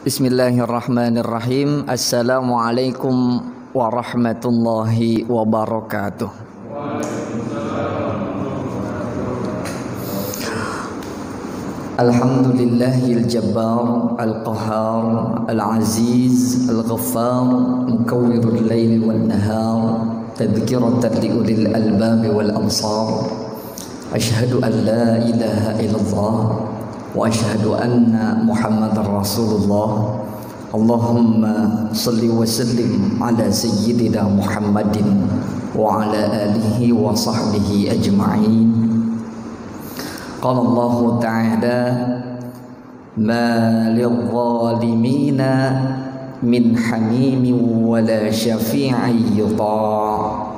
Bismillahirrahmanirrahim. Assalamualaikum warahmatullahi wabarakatuh. Alhamdulillahil jabbar al-qahhar al-aziz al-ghaffar mukawwirul laili wan nahar tadhkiratan li ulil albab wal absar. Asyhadu an la ilaha illallah wa asyhadu anna Muhammadar Rasulullah. Allahumma salli wa sallim ala sayyidina Muhammadin wa ala alihi wa sahbihi ajma'in. Qala Allah ta'ala ma lidh-dhalimina min hamimin wa la syafi'in yuta'.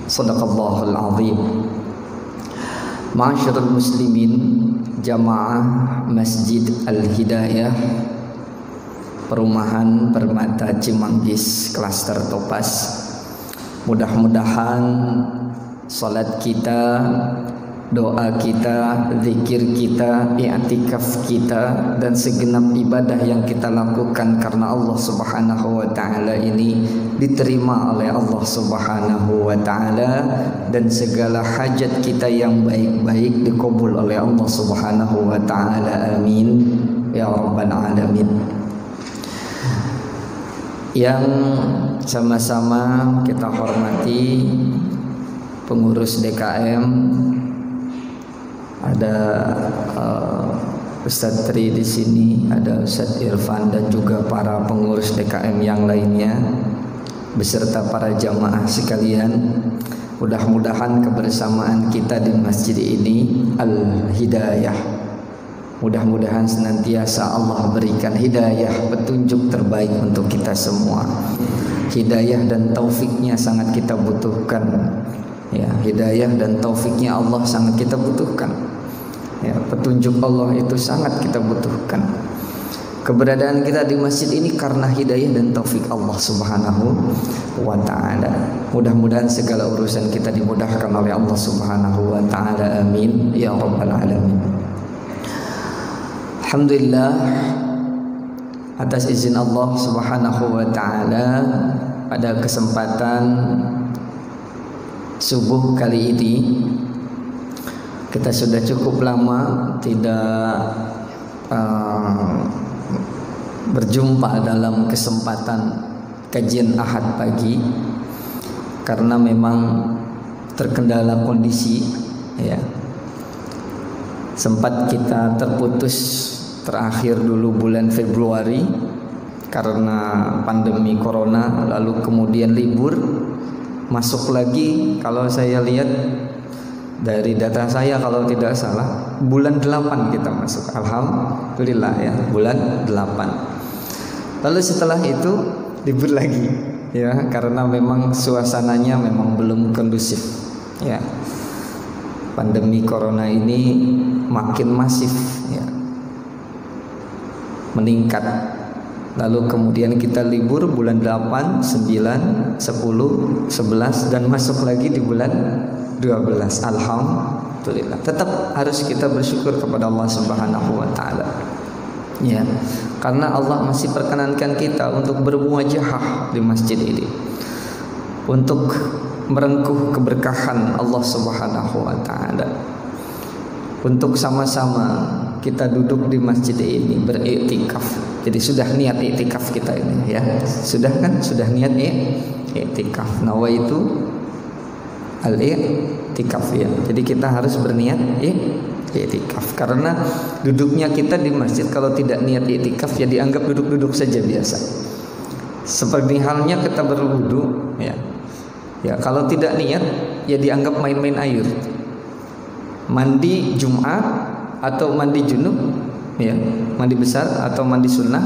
Shadaqallahul azim. Ma'asyiral muslimin, jamaah Masjid Al-Hidayah Perumahan Permata Cimanggis Klaster Topaz. Mudah-mudahan salat kita, doa kita, zikir kita, i'tikaf kita, dan segenap ibadah yang kita lakukan karena Allah Subhanahu wa taala ini diterima oleh Allah Subhanahu wa taala, dan segala hajat kita yang baik-baik dikabul oleh Allah Subhanahu wa taala. Amin ya rabbal alamin. Yang sama-sama kita hormati pengurus DKM, ada Ustadz Tri di sini, ada Ustadz Irfan, dan juga para pengurus DKM yang lainnya beserta para jamaah sekalian. Mudah-mudahan kebersamaan kita di masjid ini Al-Hidayah, mudah-mudahan senantiasa Allah berikan hidayah, petunjuk terbaik untuk kita semua. Hidayah dan taufiknya sangat kita butuhkan. Ya, hidayah dan taufiknya Allah sangat kita butuhkan. Ya, petunjuk Allah itu sangat kita butuhkan. Keberadaan kita di masjid ini karena hidayah dan taufik Allah Subhanahu wa taala. Mudah-mudahan segala urusan kita dimudahkan oleh Allah Subhanahu wa taala. Amin ya rabbal alamin. Alhamdulillah, atas izin Allah Subhanahu wa taala, pada kesempatan subuh kali ini kita sudah cukup lama tidak berjumpa dalam kesempatan kajian Ahad pagi karena memang terkendala kondisi, ya. Sempat kita terputus terakhir dulu bulan Februari karena pandemi corona, lalu kemudian libur, masuk lagi kalau saya lihat dari data saya kalau tidak salah bulan 8 kita masuk. Alhamdulillah ya, bulan 8. Lalu setelah itu libur lagi, ya, karena memang suasananya memang belum kondusif, ya. Pandemi corona ini makin masif, ya, meningkat. Lalu kemudian kita libur bulan 8, 9, 10, 11 dan masuk lagi di bulan 12. Alhamdulillah. Tetap harus kita bersyukur kepada Allah Subhanahu wa taala. Ya, karena Allah masih perkenankan kita untuk bermuajahah di masjid ini, untuk merengkuh keberkahan Allah Subhanahu wa taala, untuk sama-sama kita duduk di masjid ini beriktikaf. Jadi sudah niat iktikaf kita ini, ya. Sudah kan? Sudah niat iktikaf. Nawaitu al-iktikaf, ya. Jadi kita harus berniat iktikaf, karena duduknya kita di masjid kalau tidak niat iktikaf ya dianggap duduk-duduk saja biasa. Seperti halnya kita berwudu, ya. Ya, kalau tidak niat ya dianggap main-main air. Mandi Jumat atau mandi junub, ya, mandi besar atau mandi sunnah,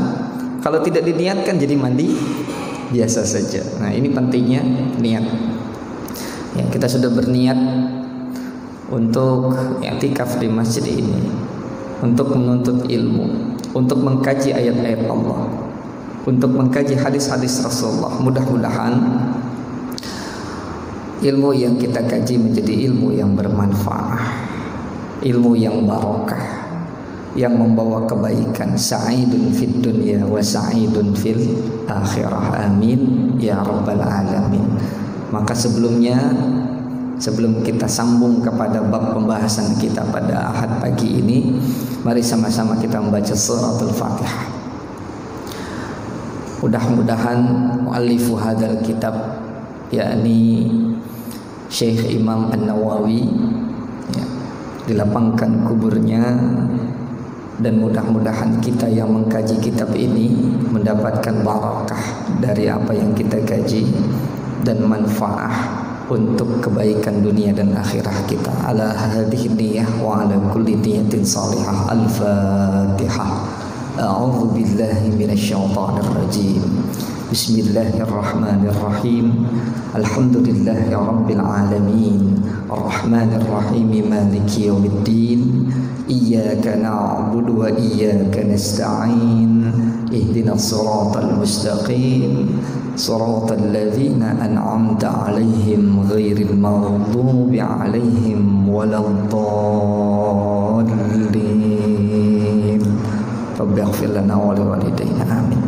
kalau tidak diniatkan jadi mandi biasa saja. Nah, ini pentingnya niat. Ya, kita sudah berniat untuk i'tikaf di masjid ini, untuk menuntut ilmu, untuk mengkaji ayat-ayat Allah, untuk mengkaji hadis-hadis Rasulullah. Mudah-mudahan ilmu yang kita kaji menjadi ilmu yang bermanfaat, ilmu yang barokah, yang membawa kebaikan, sa'idun fid dunya wa wa sa'idun fil akhirah. Amin ya rabbal alamin. Maka sebelum kita sambung kepada bab pembahasan kita pada Ahad pagi ini, mari sama-sama kita membaca suratul Fatihah. Mudah-mudahan muallifu hadzal kitab, yakni Syekh Imam An-Nawawi, ya, dilapangkan kuburnya, dan mudah-mudahan kita yang mengkaji kitab ini mendapatkan barakah dari apa yang kita kaji dan manfaat untuk kebaikan dunia dan akhirah kita. Ala hadhihi niyyah wa ala kulli niyatin salihah. Al-Fatihah. A'udzu billahi minasy syaithanir rajim. Bismillahirrahmanirrahim. Alhamdulillahi rabbil alamin. Arrahmanir rahim. Maliki yaumiddin. Iyyaka na'budu wa iyyaka nasta'in. Ihdinas siratal mustaqim. Siratal ladzina an'amta 'alaihim ghairil maghdubi 'alaihim waladdallin. Rabbighfir lana wa liwalidayna. Amin.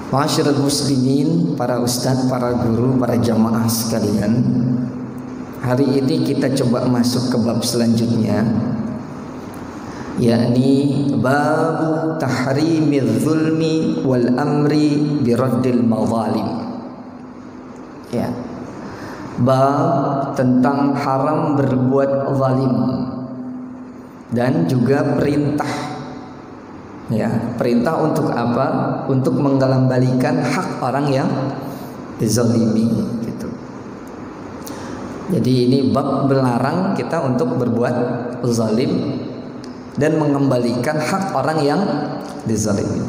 Ma'asyiral muslimin, para ustadz, para guru, para jamaah sekalian, hari ini kita coba masuk ke bab selanjutnya, yakni bab tahrimiz zulmi wal amri biraddil mazalim. Ya. Bab tentang haram berbuat zalim dan juga perintah. Ya, perintah untuk apa? Untuk mengembalikan hak orang yang dizalimi gitu. Jadi ini bab melarang kita untuk berbuat zalim dan mengembalikan hak orang yang dizalimi.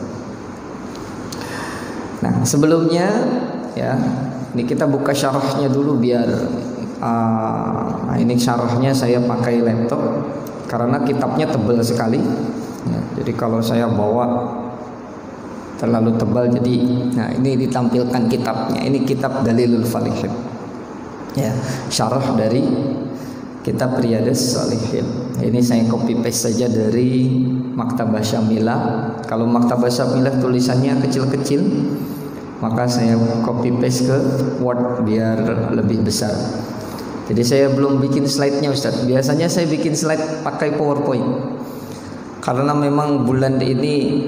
Nah, sebelumnya ya, ini kita buka syarahnya dulu biar nah ini syarahnya saya pakai laptop karena kitabnya tebal sekali. Ya, jadi kalau saya bawa terlalu tebal, jadi nah ini ditampilkan kitabnya. Ini kitab Dalilul Falihin. Ya, syarah dari kitab Riyadhus Shalihin. Ini saya copy paste saja dari Maktabah Syamilah. Kalau Maktabah Syamilah tulisannya kecil-kecil, maka saya copy paste ke Word biar lebih besar. Jadi saya belum bikin slide-nya, Ustaz. Biasanya saya bikin slide pakai PowerPoint. Karena memang bulan ini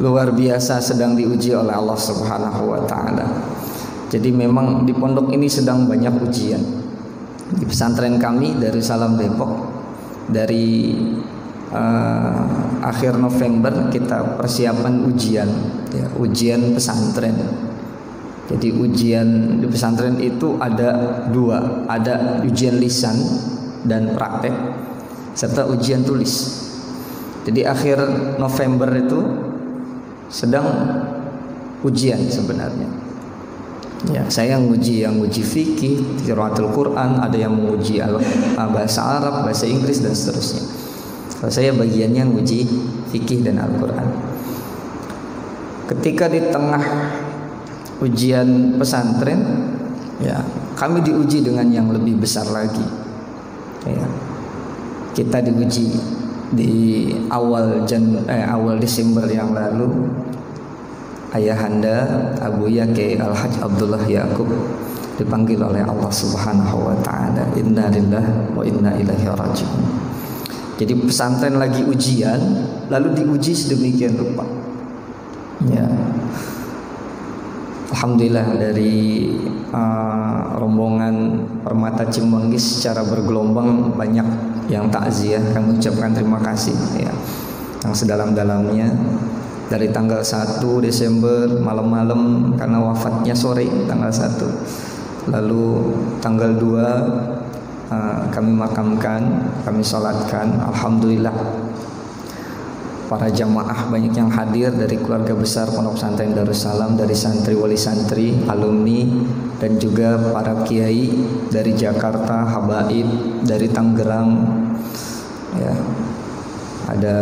luar biasa sedang diuji oleh Allah Subhanahu wa taala. Jadi memang di pondok ini sedang banyak ujian. Di pesantren kami Darussalam Depok, dari akhir November kita persiapan ujian, ya, ujian pesantren. Jadi ujian di pesantren itu ada dua, ada ujian lisan dan praktek, serta ujian tulis. Jadi akhir November itu sedang ujian sebenarnya. Ya, saya yang uji fikih, qiraatul Quran, ada yang menguji bahasa Arab, bahasa Inggris dan seterusnya. Kalau saya bagiannya menguji fikih dan Al-Quran. Ketika di tengah ujian pesantren, ya, kami diuji dengan yang lebih besar lagi. Ya, kita diuji di awal Desember yang lalu. Ayahanda Abu Yaqi Al-Hajj Abdullah Yaqub dipanggil oleh Allah Subhanahu wa taala. Inna lillahi wa inna ilaihi raji'un. Jadi pesantren lagi ujian, lalu diuji sedemikian rupa. Ya. Alhamdulillah dari rombongan Permata Cimanggis secara bergelombang banyak yang takziah. Kami ucapkan terima kasih, ya, yang sedalam-dalamnya. Dari tanggal 1 Desember malam-malam karena wafatnya sore tanggal 1. Lalu tanggal 2 kami makamkan, kami sholatkan. Alhamdulillah para jamaah banyak yang hadir dari keluarga besar Pondok Pesantren Darussalam, dari santri wali santri, alumni, dan juga para kiai dari Jakarta, habaib dari Tangerang. Ya, ada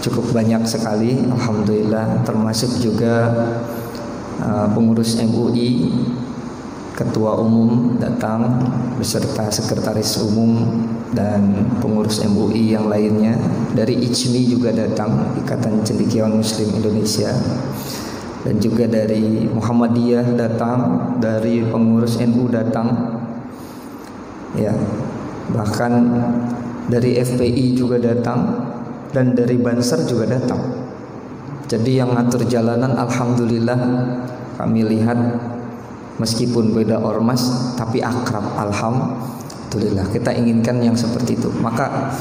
cukup banyak sekali, alhamdulillah, termasuk juga pengurus MUI Ketua Umum datang beserta Sekretaris Umum dan pengurus MUI yang lainnya. Dari ICMI juga datang, Ikatan Cendekiawan Muslim Indonesia. Dan juga dari Muhammadiyah datang, dari pengurus NU datang. Ya, bahkan dari FPI juga datang dan dari Banser juga datang. Jadi yang ngatur jalanan alhamdulillah kami lihat meskipun beda ormas tapi akrab, alhamdulillah. Kita inginkan yang seperti itu. Maka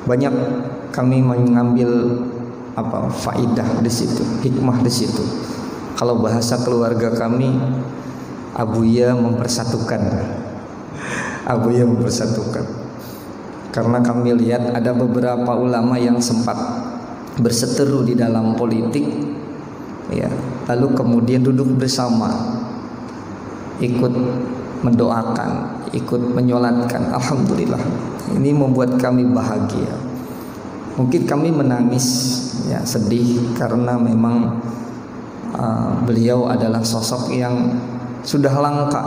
banyak kami mengambil faidah di situ, hikmah di situ. Kalau bahasa keluarga kami, abuya mempersatukan. Abuya mempersatukan. Karena kami lihat ada beberapa ulama yang sempat berseteru di dalam politik, ya, lalu kemudian duduk bersama, ikut mendoakan, ikut menyolatkan. Alhamdulillah, ini membuat kami bahagia. Mungkin kami menangis, ya, sedih karena memang beliau adalah sosok yang sudah langka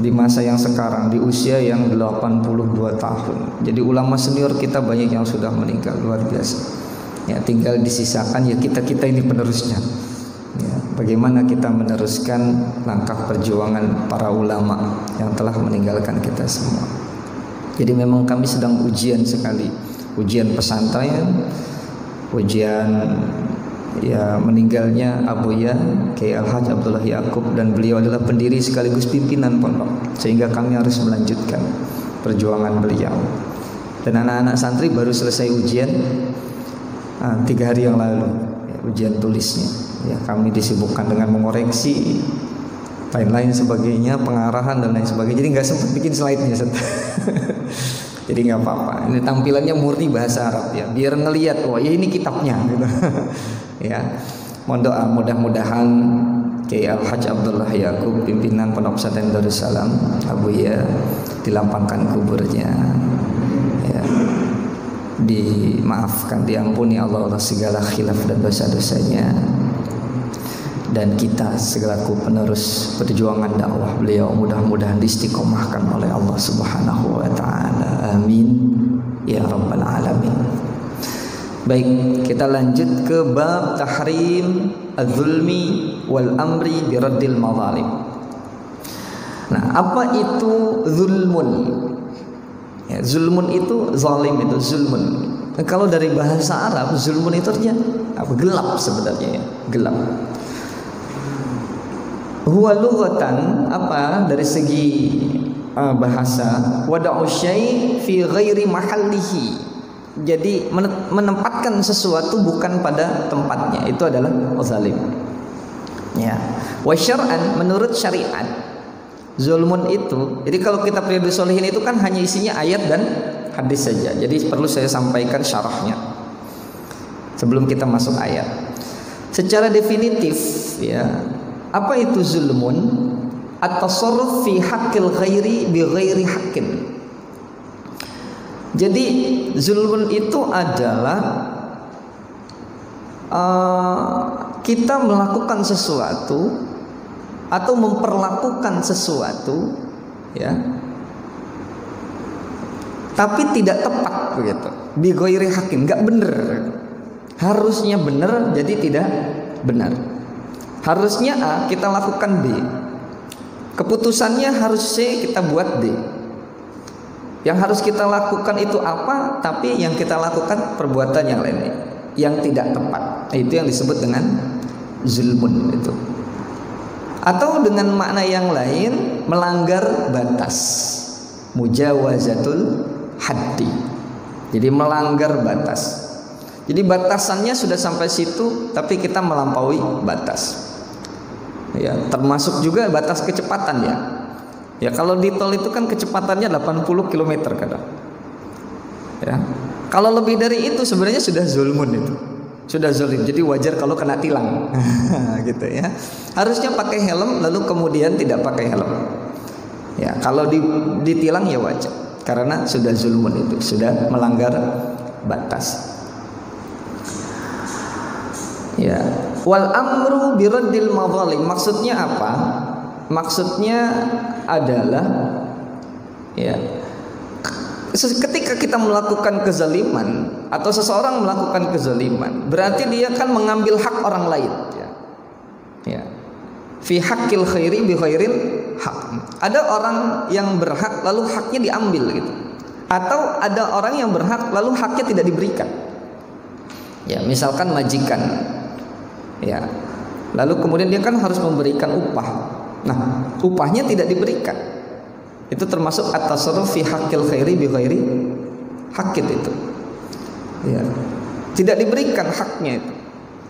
di masa yang sekarang, di usia yang 82 tahun. Jadi ulama senior kita banyak yang sudah meninggal, luar biasa. Ya, tinggal disisakan ya kita ini penerusnya. Ya, bagaimana kita meneruskan langkah perjuangan para ulama yang telah meninggalkan kita semua. Jadi memang kami sedang ujian sekali, ujian pesantren, ujian ya meninggalnya Abuya Kiai Al-Hajj Abdullah Yaqub, dan beliau adalah pendiri sekaligus pimpinan pondok, sehingga kami harus melanjutkan perjuangan beliau. Dan anak-anak santri baru selesai ujian 3 hari yang lalu, ya, ujian tulisnya. Ya, kami disibukkan dengan mengoreksi lain-lain sebagainya, pengarahan dan lain sebagainya. Jadi nggak sempat bikin slide-nya. Jadi nggak apa-apa. Ini tampilannya murni bahasa Arab, ya, biar ngelihat, oh ya ini kitabnya, gitu. Ya, mohon doa mudah-mudahan Kiai Al-Hajj Abdullah Yaqub, pimpinan Pondok Pesantren Darussalam Abuya, dilapangkan kuburnya, ya, dimaafkan, diampuni Allah segala khilaf dan dosa-dosanya, dan kita segalaku penerus perjuangan dakwah beliau mudah-mudahan diistiqomahkan oleh Allah Subhanahu wa taala. Amin ya rabbal alamin. Baik, kita lanjut ke bab tahrim az-zulmi wal amri bi raddil mazalim. Nah, apa itu zulmun? Ya, zulmun itu zalim, itu zulmun. Nah, kalau dari bahasa Arab zulmun itu artinya apa? Gelap sebenarnya, ya, gelap. Huwa lughatan, apa dari segi bahasa, wada'u syai' fi ghairi mahallihi. Jadi menempatkan sesuatu bukan pada tempatnya, itu adalah zalim. Ya. Wa syar'an, menurut syariat zulmun itu, jadi kalau kita Riyadhus Shalihin itu kan hanya isinya ayat dan hadis saja. Jadi perlu saya sampaikan syarahnya sebelum kita masuk ayat. Secara definitif, ya, apa itu zulmun? At-tasarruf fi haqqil ghairi bi ghairi haqqin. Jadi zulmun itu adalah kita melakukan sesuatu atau memperlakukan sesuatu, ya, tapi tidak tepat begitu. Bi ghairi haqqin, enggak benar. Harusnya benar jadi tidak benar. Harusnya A, kita lakukan B. Keputusannya harus C, kita buat D. Yang harus kita lakukan itu apa, tapi yang kita lakukan perbuatan yang lain yang tidak tepat. Itu yang disebut dengan zulmun itu. Atau dengan makna yang lain, melanggar batas. Mujawazatul haddi. Jadi melanggar batas. Jadi batasannya sudah sampai situ, tapi kita melampaui batas. Ya, termasuk juga batas kecepatan, ya. Ya, kalau di tol itu kan kecepatannya 80 km kadang. Ya. Kalau lebih dari itu sebenarnya sudah zulmun itu. Sudah zalim. Jadi wajar kalau kena tilang. Gitu, ya. Harusnya pakai helm lalu kemudian tidak pakai helm. Ya, kalau ditilang ya wajar karena sudah zulmun itu, sudah melanggar batas. Ya, wal amru biraddil mazalim, maksudnya apa? maksudnya adalah ya, ketika kita melakukan kezaliman atau seseorang melakukan kezaliman, berarti dia kan mengambil hak orang lain ya. Ya. Fi haqqil khairi bi khairil haq. Ada orang yang berhak lalu haknya diambil gitu. Atau ada orang yang berhak lalu haknya tidak diberikan. Ya, misalkan majikan. Ya. Lalu kemudian dia kan harus memberikan upah. Nah, upahnya tidak diberikan. Itu termasuk at-tasarruf fi haqqil khairi bi khairi haqqit itu. Ya. Tidak diberikan haknya itu.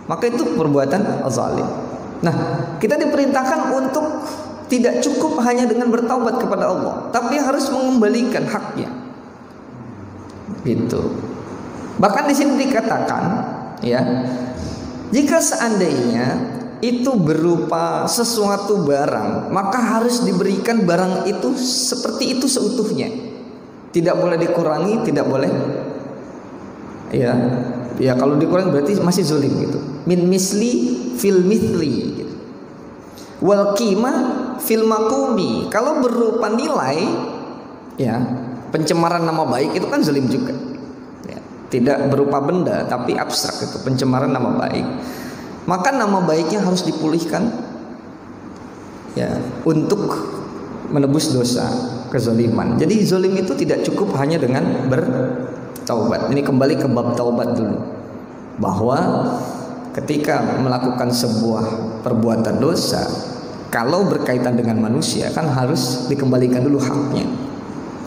Maka itu perbuatan zalim. Nah, kita diperintahkan untuk tidak cukup hanya dengan bertaubat kepada Allah, tapi harus mengembalikan haknya. Gitu. Bahkan di sini dikatakan, ya, jika seandainya itu berupa sesuatu barang, maka harus diberikan barang itu seperti itu seutuhnya. Tidak boleh dikurangi, tidak boleh. Ya kalau dikurangi berarti masih zalim gitu. Min misli fil mithli gitu. Wal qimah fil maqumi. Kalau berupa nilai, ya, pencemaran nama baik itu kan zalim juga. Ya, tidak berupa benda tapi abstrak itu pencemaran nama baik. Maka nama baiknya harus dipulihkan ya untuk menebus dosa kezaliman. Jadi zalim itu tidak cukup hanya dengan bertaubat. Ini kembali ke bab taubat dulu. Bahwa ketika melakukan sebuah perbuatan dosa, kalau berkaitan dengan manusia kan harus dikembalikan dulu haknya.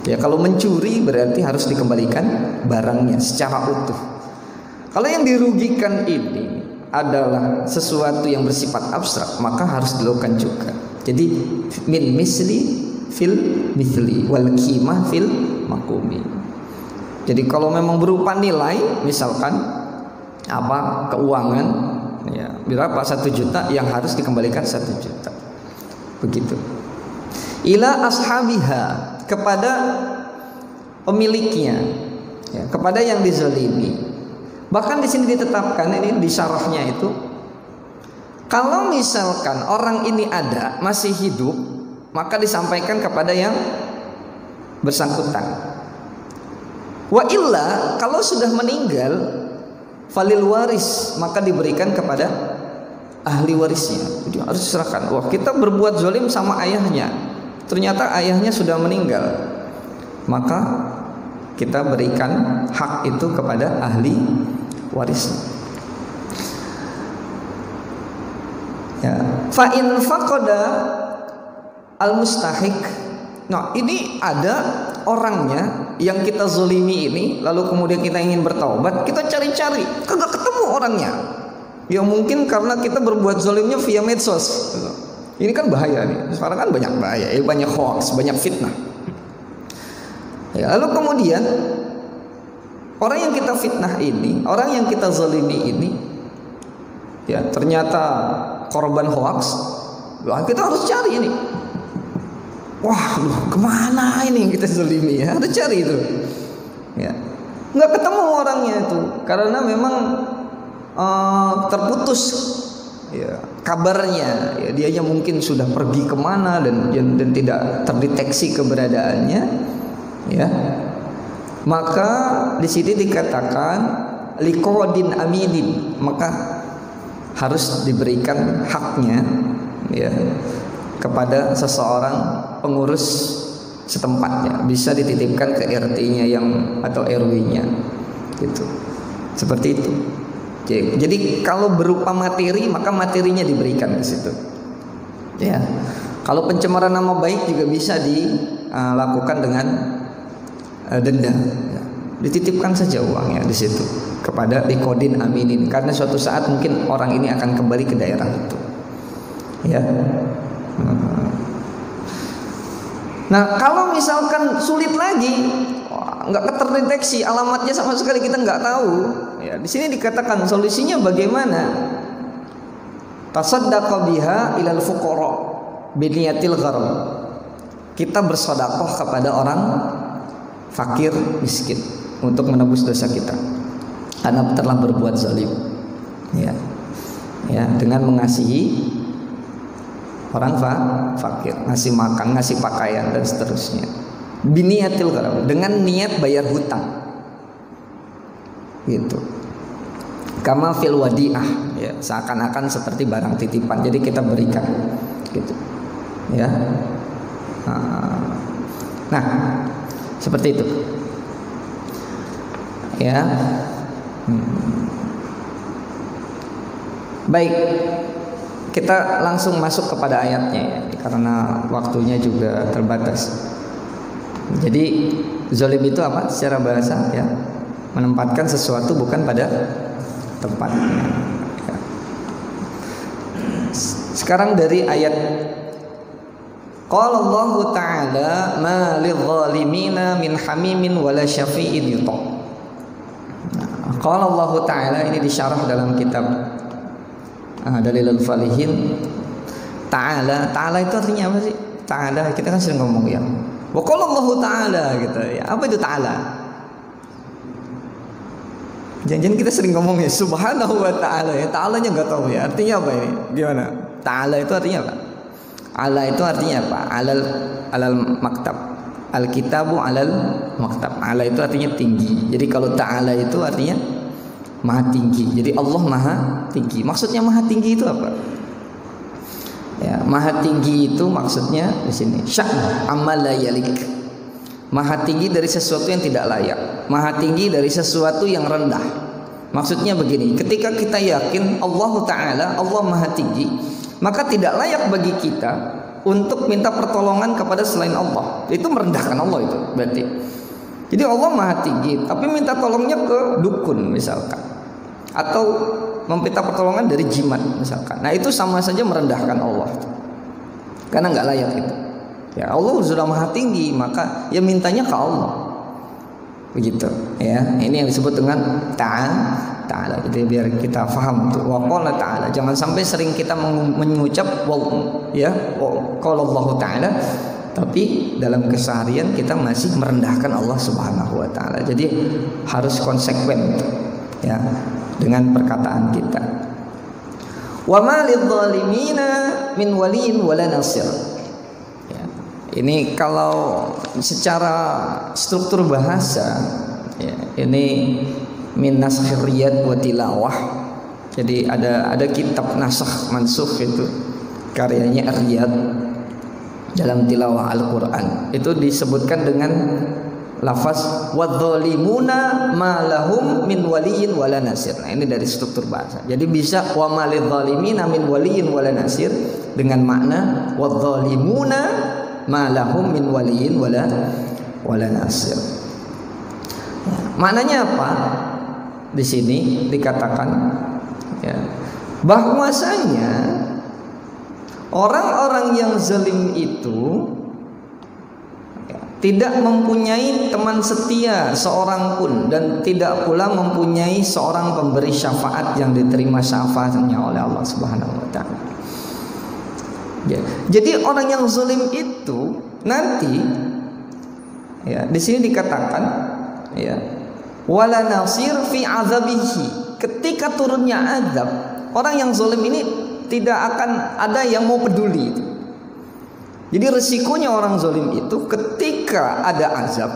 Ya, kalau mencuri berarti harus dikembalikan barangnya secara utuh. Kalau yang dirugikan ini adalah sesuatu yang bersifat abstrak, maka harus dilakukan juga. Jadi min misli fil mithli wal qimah fil maqumi. Jadi kalau memang berupa nilai, misalkan keuangan, ya, berapa 1 juta yang harus dikembalikan 1 juta. Begitu. Ila ashabiha, kepada pemiliknya, ya, kepada yang dizalimi. Bahkan di sini ditetapkan, ini di syarahnya itu, kalau misalkan orang ini ada masih hidup, maka disampaikan kepada yang bersangkutan. Wa illa, kalau sudah meninggal, falil waris, maka diberikan kepada ahli warisnya. Jadi harus diserahkan. Wah, kita berbuat zalim sama ayahnya, ternyata ayahnya sudah meninggal, maka kita berikan hak itu kepada ahli waris. Ya, fa in faqada al mustahiq. Nah, ini ada orangnya yang kita zalimi ini, lalu kemudian kita ingin bertaubat, kita cari-cari, kagak ketemu orangnya. Ya mungkin karena kita berbuat zalimnya via medsos. Ini kan bahaya nih. Sekarang kan banyak bahaya, banyak hoax, banyak fitnah. Ya, lalu kemudian orang yang kita fitnah ini, orang yang kita zalimi ini, ya ternyata korban hoax. Wah, kita harus cari ini. Wah, kemana ini yang kita zalimi ya? Harus cari itu. Ya, nggak ketemu orangnya itu karena memang terputus ya kabarnya. Ya, dianya mungkin sudah pergi kemana dan tidak terdeteksi keberadaannya. Ya, maka di sini dikatakan liqodin aminin, maka harus diberikan haknya ya kepada seseorang pengurus setempatnya, bisa dititipkan ke RT-nya yang atau RW-nya gitu. Seperti itu. Jadi kalau berupa materi, maka materinya diberikan ke situ. Ya. Kalau pencemaran nama baik juga bisa dilakukan dengan denda. Ya. Dititipkan saja uangnya di situ kepada liqodin aminin, karena suatu saat mungkin orang ini akan kembali ke daerah itu. Ya. Nah, kalau misalkan sulit lagi, nggak terdeteksi alamatnya sama sekali, kita nggak tahu. Ya, di sini dikatakan solusinya bagaimana? Tasaddaqa biha ilal fuqara biniyatil gharam. Kita bersedekah kepada orang fakir miskin untuk menebus dosa kita karena telah berbuat zalim. Ya, dengan mengasihi orang fakir, ngasih makan, ngasih pakaian dan seterusnya. Biniyatil gharam, dengan niat bayar hutang. Gitu. Kama fil wadi'ah, ya, seakan-akan seperti barang titipan. Jadi kita berikan gitu. Ya. Nah, seperti itu. Ya. Baik. Kita langsung masuk kepada ayatnya ya, karena waktunya juga terbatas. Jadi zalim itu apa secara bahasa ya? Menempatkan sesuatu bukan pada tempatnya. Ya. Sekarang dari ayat qala Allah Ta'ala ma lidh-dhalimina min hamimin wala syafi'in yuta'. Qala Allah Ta'ala ini disyarah dalam kitab Dalilul Falihin. Ta'ala itu artinya apa sih? Ta'ala kita kan sering ngomong ya. Wa qala Allah Ta'ala gitu ya. Apa itu Ta'ala? Jangan-jangan kita sering ngomong ya Subhanahu wa ta'ala ya. Ta'alanya enggak tahu ya. Artinya apa ini? Gimana? Ta'ala itu artinya apa? Ala itu artinya apa? Alal maktab. Al-kitabu alal maktab. Ala itu artinya tinggi. Jadi kalau Ta'ala itu artinya maha tinggi. Jadi Allah maha tinggi. Maksudnya maha tinggi itu apa? Ya, maha tinggi itu maksudnya di sini sya'n amma la yalik. Maha tinggi dari sesuatu yang tidak layak, maha tinggi dari sesuatu yang rendah. Maksudnya begini, ketika kita yakin Allah Ta'ala, Allah maha tinggi, maka tidak layak bagi kita untuk minta pertolongan kepada selain Allah. Itu merendahkan Allah itu berarti. Jadi Allah maha tinggi, tapi minta tolongnya ke dukun misalkan, atau meminta pertolongan dari jimat misalkan. Nah itu sama saja merendahkan Allah, karena nggak layak itu. Ya Allah sudah maha tinggi, maka ya mintanya ke Allah. Begitu ya. Ini yang disebut dengan ta'ala. Jadi biar kita paham tuh wa qala ta'ala. Jangan sampai sering kita mengucap ya qala Allah ta'ala, tapi dalam keseharian kita masih merendahkan Allah Subhanahu wa taala. Jadi harus konsekuen ya dengan perkataan kita. Wa ma lidh-dhalimina min waliyyin wala nasir. Ini kalau secara struktur bahasa ya, ini min naskhir riyad wa tilawah. Jadi ada kitab nasakh mansukh itu karyanya Riyad dalam tilawah Al-Qur'an. Itu disebutkan dengan lafaz wadzalimuna ma lahum min waliyyin wala nasir. Nah, ini dari struktur bahasa. Jadi bisa wa malidz zalimina min waliyyin wala nasir dengan makna wadzalimuna ma lahum min waliyin wala nasir. Maknanya apa? Di sini dikatakan ya, bahwasanya orang-orang yang zalim itu ya, tidak mempunyai teman setia seorang pun, dan tidak pula mempunyai seorang pemberi syafaat yang diterima syafaatnya oleh Allah Subhanahu wa taala. Ya. Jadi orang yang zalim itu nanti ya di sini dikatakan ya wala nasir fi azabihi. Ketika turunnya azab, orang yang zalim ini tidak akan ada yang mau peduli itu. Jadi resikonya orang zalim itu ketika ada azab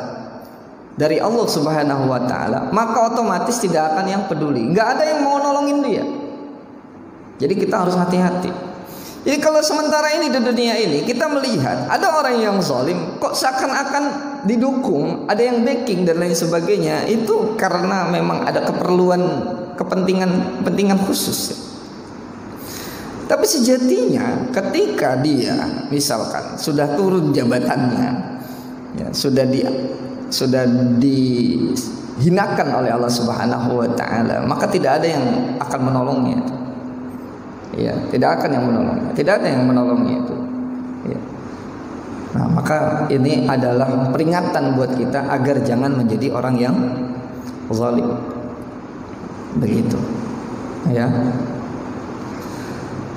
dari Allah Subhanahu wa taala, maka otomatis tidak akan yang peduli, nggak ada yang mau nolongin dia. Jadi kita harus hati-hati. Jadi kalau sementara ini di dunia ini kita melihat ada orang yang zalim kok seakan-akan didukung, ada yang backing dan lain sebagainya, itu karena memang ada kepentingan khusus. Tapi sejatinya ketika dia misalkan sudah turun jabatannya, ya, sudah dihinakan oleh Allah Subhanahu wa taala, maka tidak ada yang akan menolongnya. Ya, tidak akan yang menolongnya, tidak ada yang menolongnya itu. Ya. Nah, maka ini adalah peringatan buat kita agar jangan menjadi orang yang zalim. Begitu. Ya.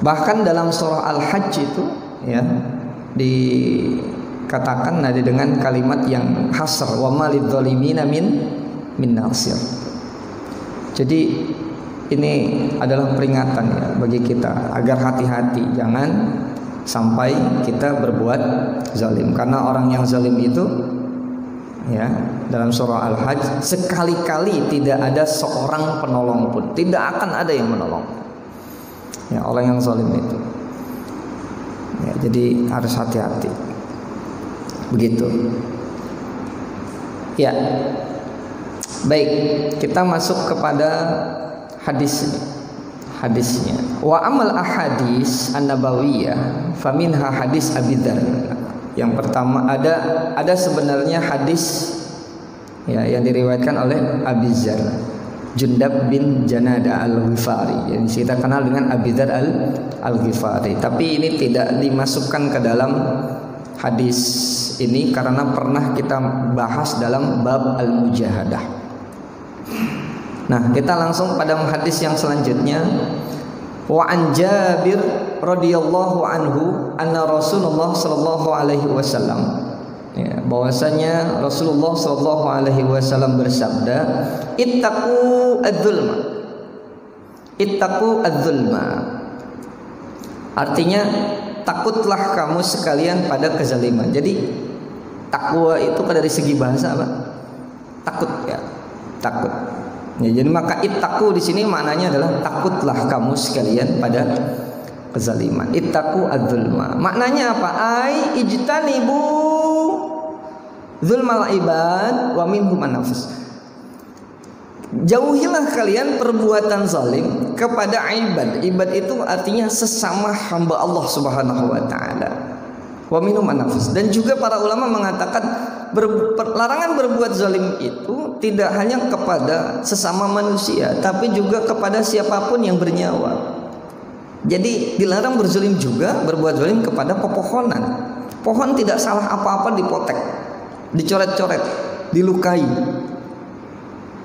Bahkan dalam surah Al-Hajj itu ya dikatakan ada dengan kalimat yang hasr, wa malidz zalimina min nasir. Jadi ini adalah peringatan ya bagi kita agar hati-hati, jangan sampai kita berbuat zalim. Karena orang yang zalim itu, ya, dalam surah Al-Hajj, sekali-kali tidak ada seorang penolong pun, tidak akan ada yang menolong. Ya, orang yang zalim itu. Ya, jadi harus hati-hati. Begitu. Ya. Baik, kita masuk kepada hadisnya. Wa amal ahadis an-nabawiyah faminha hadis Abi Dzar. Yang pertama ada sebenarnya hadis, ya, yang diriwayatkan oleh Abi Dzar, Jundab bin Janada al-Ghifari, yang kita kenal dengan Abi Dzar al-Ghifari. Tapi ini tidak dimasukkan ke dalam hadis ini karena pernah kita bahas dalam bab al-mujahadah. Nah, kita langsung pada hadis yang selanjutnya. Wa an Jabir radhiyallahu anhu anna Rasulullah sallallahu alaihi wasallam, ya, bahwasanya Rasulullah sallallahu alaihi wasallam bersabda, ittaqu adz-dzulma. Ittaqu adz-dzulma. Artinya takutlah kamu sekalian pada kezaliman. Jadi takwa itu dari segi bahasa apa? Takut, ya. Takut. Ya, jadi maka ittaqu di sini maknanya adalah takutlah kamu sekalian pada kezaliman. Ittaqu adz-dzulma. Maknanya apa? Ai ijtanibu dzulmal ibad wa minhum an-nafs. Jauhilah kalian perbuatan zalim kepada ibad. Ibad itu artinya sesama hamba Allah Subhanahu wa taala. Wa minhum an-nafs. Dan juga para ulama mengatakan larangan berbuat zalim itu tidak hanya kepada sesama manusia, tapi juga kepada siapapun yang bernyawa. Jadi dilarang berzalim juga, berbuat zalim kepada pepohonan. Pohon tidak salah apa-apa dipotek, dicoret-coret, dilukai.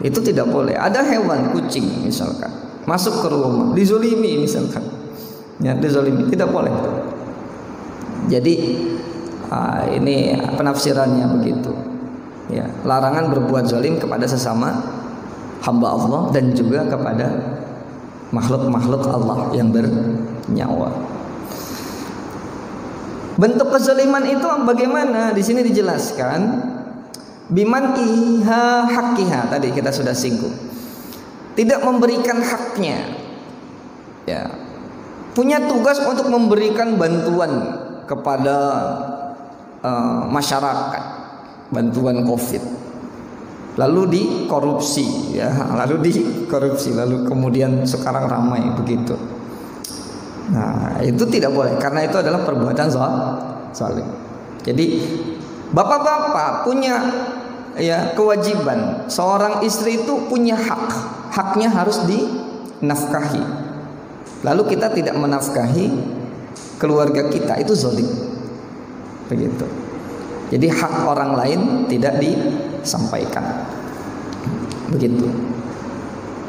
Itu tidak boleh. Ada hewan, kucing misalkan, masuk ke rumah, dizalimi misalkan, ya, dizalimi, tidak boleh. Jadi ini penafsirannya begitu, ya, larangan berbuat zalim kepada sesama hamba Allah dan juga kepada makhluk-makhluk Allah yang bernyawa. Bentuk kezaliman itu bagaimana? Di sini dijelaskan biman iha hakiha, tadi kita sudah singgung, tidak memberikan haknya, ya, punya tugas untuk memberikan bantuan kepada masyarakat, bantuan COVID, lalu dikorupsi, ya, lalu kemudian sekarang ramai begitu. Nah, itu tidak boleh karena itu adalah perbuatan zalim. Jadi bapak-bapak punya, ya, kewajiban. Seorang istri itu punya haknya harus dinafkahi. Lalu kita tidak menafkahi keluarga kita, itu zalim. Begitu. Jadi hak orang lain tidak disampaikan. Begitu.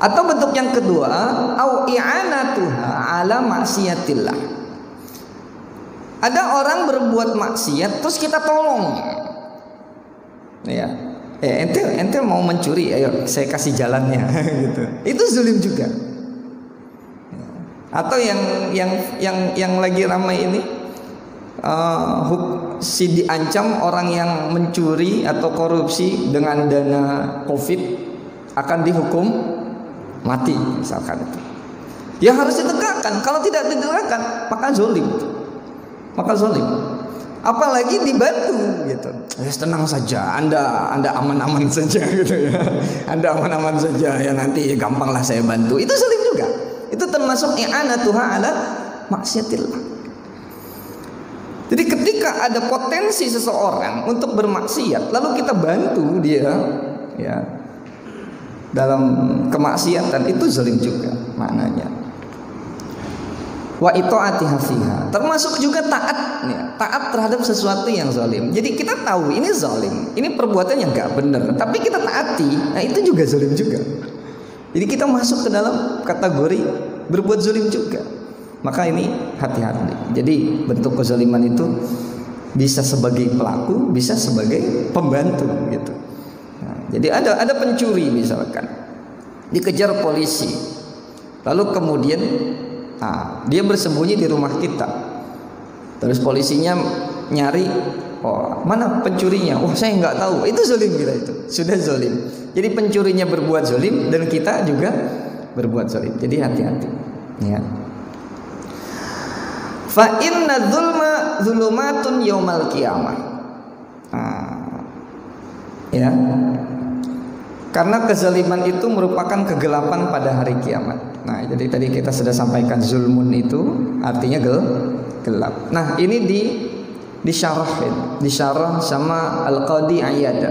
Atau bentuk yang kedua, au i'anatuha ala maksiatillah. Ada orang berbuat maksiat terus kita tolong. Ya. Ente mau mencuri, ayo saya kasih jalannya gitu. Itu zalim juga. Atau yang lagi ramai ini, si diancam orang yang mencuri atau korupsi dengan dana COVID akan dihukum mati misalkan itu. Ya harus ditegakkan. Kalau tidak ditegakkan maka zalim. Apalagi dibantu gitu. Ya tenang saja, Anda aman-aman saja gitu ya. Anda aman-aman saja, ya nanti gampanglah saya bantu. Itu zalim juga. Itu termasuk i'anatuha ala maksiatillah. Jadi ketika ada potensi seseorang untuk bermaksiat, lalu kita bantu dia, ya, dalam kemaksiatan, itu zalim juga maknanya. Wa itaatiha fiha, termasuk juga taat, ya, taat terhadap sesuatu yang zalim. Jadi kita tahu ini zalim, ini perbuatan yang nggak benar, tapi kita taati, nah itu juga zalim juga. Jadi kita masuk ke dalam kategori berbuat zalim juga. Maka ini hati-hati. Jadi bentuk kezaliman itu bisa sebagai pelaku, bisa sebagai pembantu gitu. Nah, jadi ada pencuri misalkan, dikejar polisi, lalu kemudian dia bersembunyi di rumah kita. Terus polisinya nyari, oh mana pencurinya? Wah saya nggak tahu. Itu zalim kita itu, sudah zalim. Jadi pencurinya berbuat zalim dan kita juga berbuat zalim. Jadi hati-hati. Ya. Fa inna dzulma dzulumatun yaumal qiyamah. Ya. Karena kezaliman itu merupakan kegelapan pada hari kiamat. Nah, jadi tadi kita sudah sampaikan zulmun itu artinya gelap. Nah, ini disyarah sama Al-Qadi Iyad.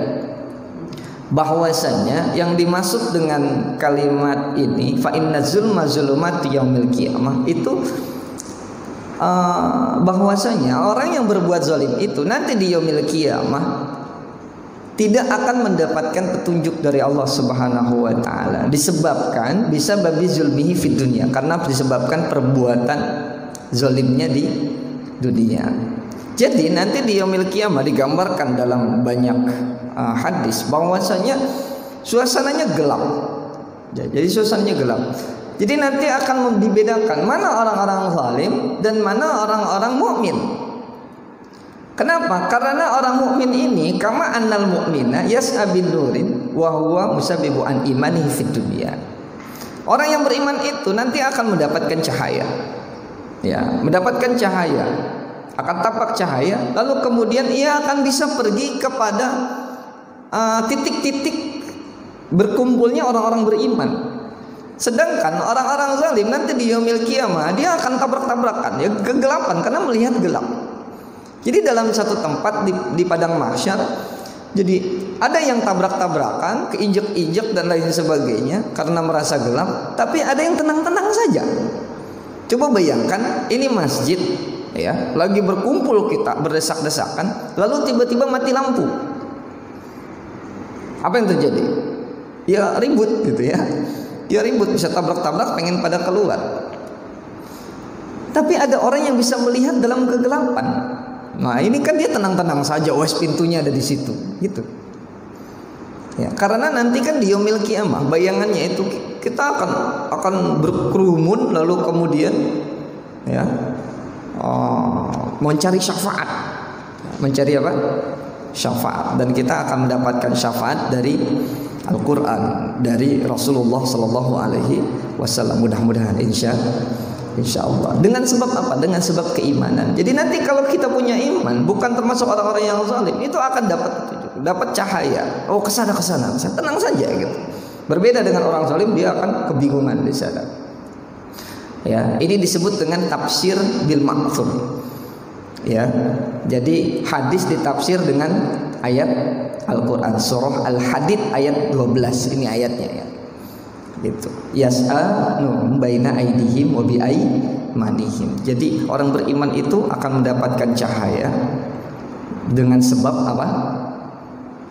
Bahwasanya yang dimaksud dengan kalimat ini fa inna zulma zulumati yaumil qiyamah itu bahwasanya orang yang berbuat zalim itu nanti di yaumil qiyamah tidak akan mendapatkan petunjuk dari Allah Subhanahu wa taala disebabkan bisa babi zulmihi fid dunya, karena disebabkan perbuatan zalimnya di dunia. Jadi nanti di yaumil qiyamah digambarkan dalam banyak hadis bahwasanya suasananya gelap. Jadi suasananya gelap. Jadi nanti akan dibedakan mana orang-orang zalim dan mana orang-orang mukmin. Kenapa? Karena orang mukmin ini kama annal mu'mina yas'a bin nurin wa huwa musabbibu an imanihi fid dunya. Orang yang beriman itu nanti akan mendapatkan cahaya. Ya, mendapatkan cahaya. Akan tampak cahaya, lalu kemudian ia akan bisa pergi kepada titik-titik berkumpulnya orang-orang beriman. Sedangkan orang-orang zalim nanti di yaumil qiyamah dia akan tabrak-tabrakan, ya kegelapan karena melihat gelap. Jadi dalam satu tempat di padang mahsyar, jadi ada yang tabrak-tabrakan, keinjek-injek dan lain sebagainya karena merasa gelap, tapi ada yang tenang-tenang saja. Coba bayangkan ini masjid, ya, lagi berkumpul kita berdesak-desakan, lalu tiba-tiba mati lampu. Apa yang terjadi? Ya ribut gitu ya. Ya ribut, bisa tabrak-tabrak, pengen pada keluar. Tapi ada orang yang bisa melihat dalam kegelapan. Nah ini kan dia tenang-tenang saja, wes pintunya ada di situ, gitu. Ya, karena nanti kan di yaumil qiyamah bayangannya itu kita akan berkerumun lalu kemudian ya mencari syafaat, mencari apa? Syafaat, dan kita akan mendapatkan syafaat dari Al-Quran, dari Rasulullah Sallallahu Alaihi Wasallam. Mudah-mudahan insya Allah. Dengan sebab apa? Dengan sebab keimanan. Jadi nanti kalau kita punya iman, bukan termasuk orang-orang yang zalim, itu akan dapat cahaya. Oh kesana, tenang saja gitu. Berbeda dengan orang zalim, dia akan kebingungan di sana. Ya, ini disebut dengan tafsir bil ma'thur. Ya, jadi hadis ditafsir dengan ayat Al-Quran, surah Al-Hadid ayat 12. Ini ayatnya ya. Gitu. Yas'a nur baina aidihim wa bi aimanihim. Jadi orang beriman itu akan mendapatkan cahaya dengan sebab apa?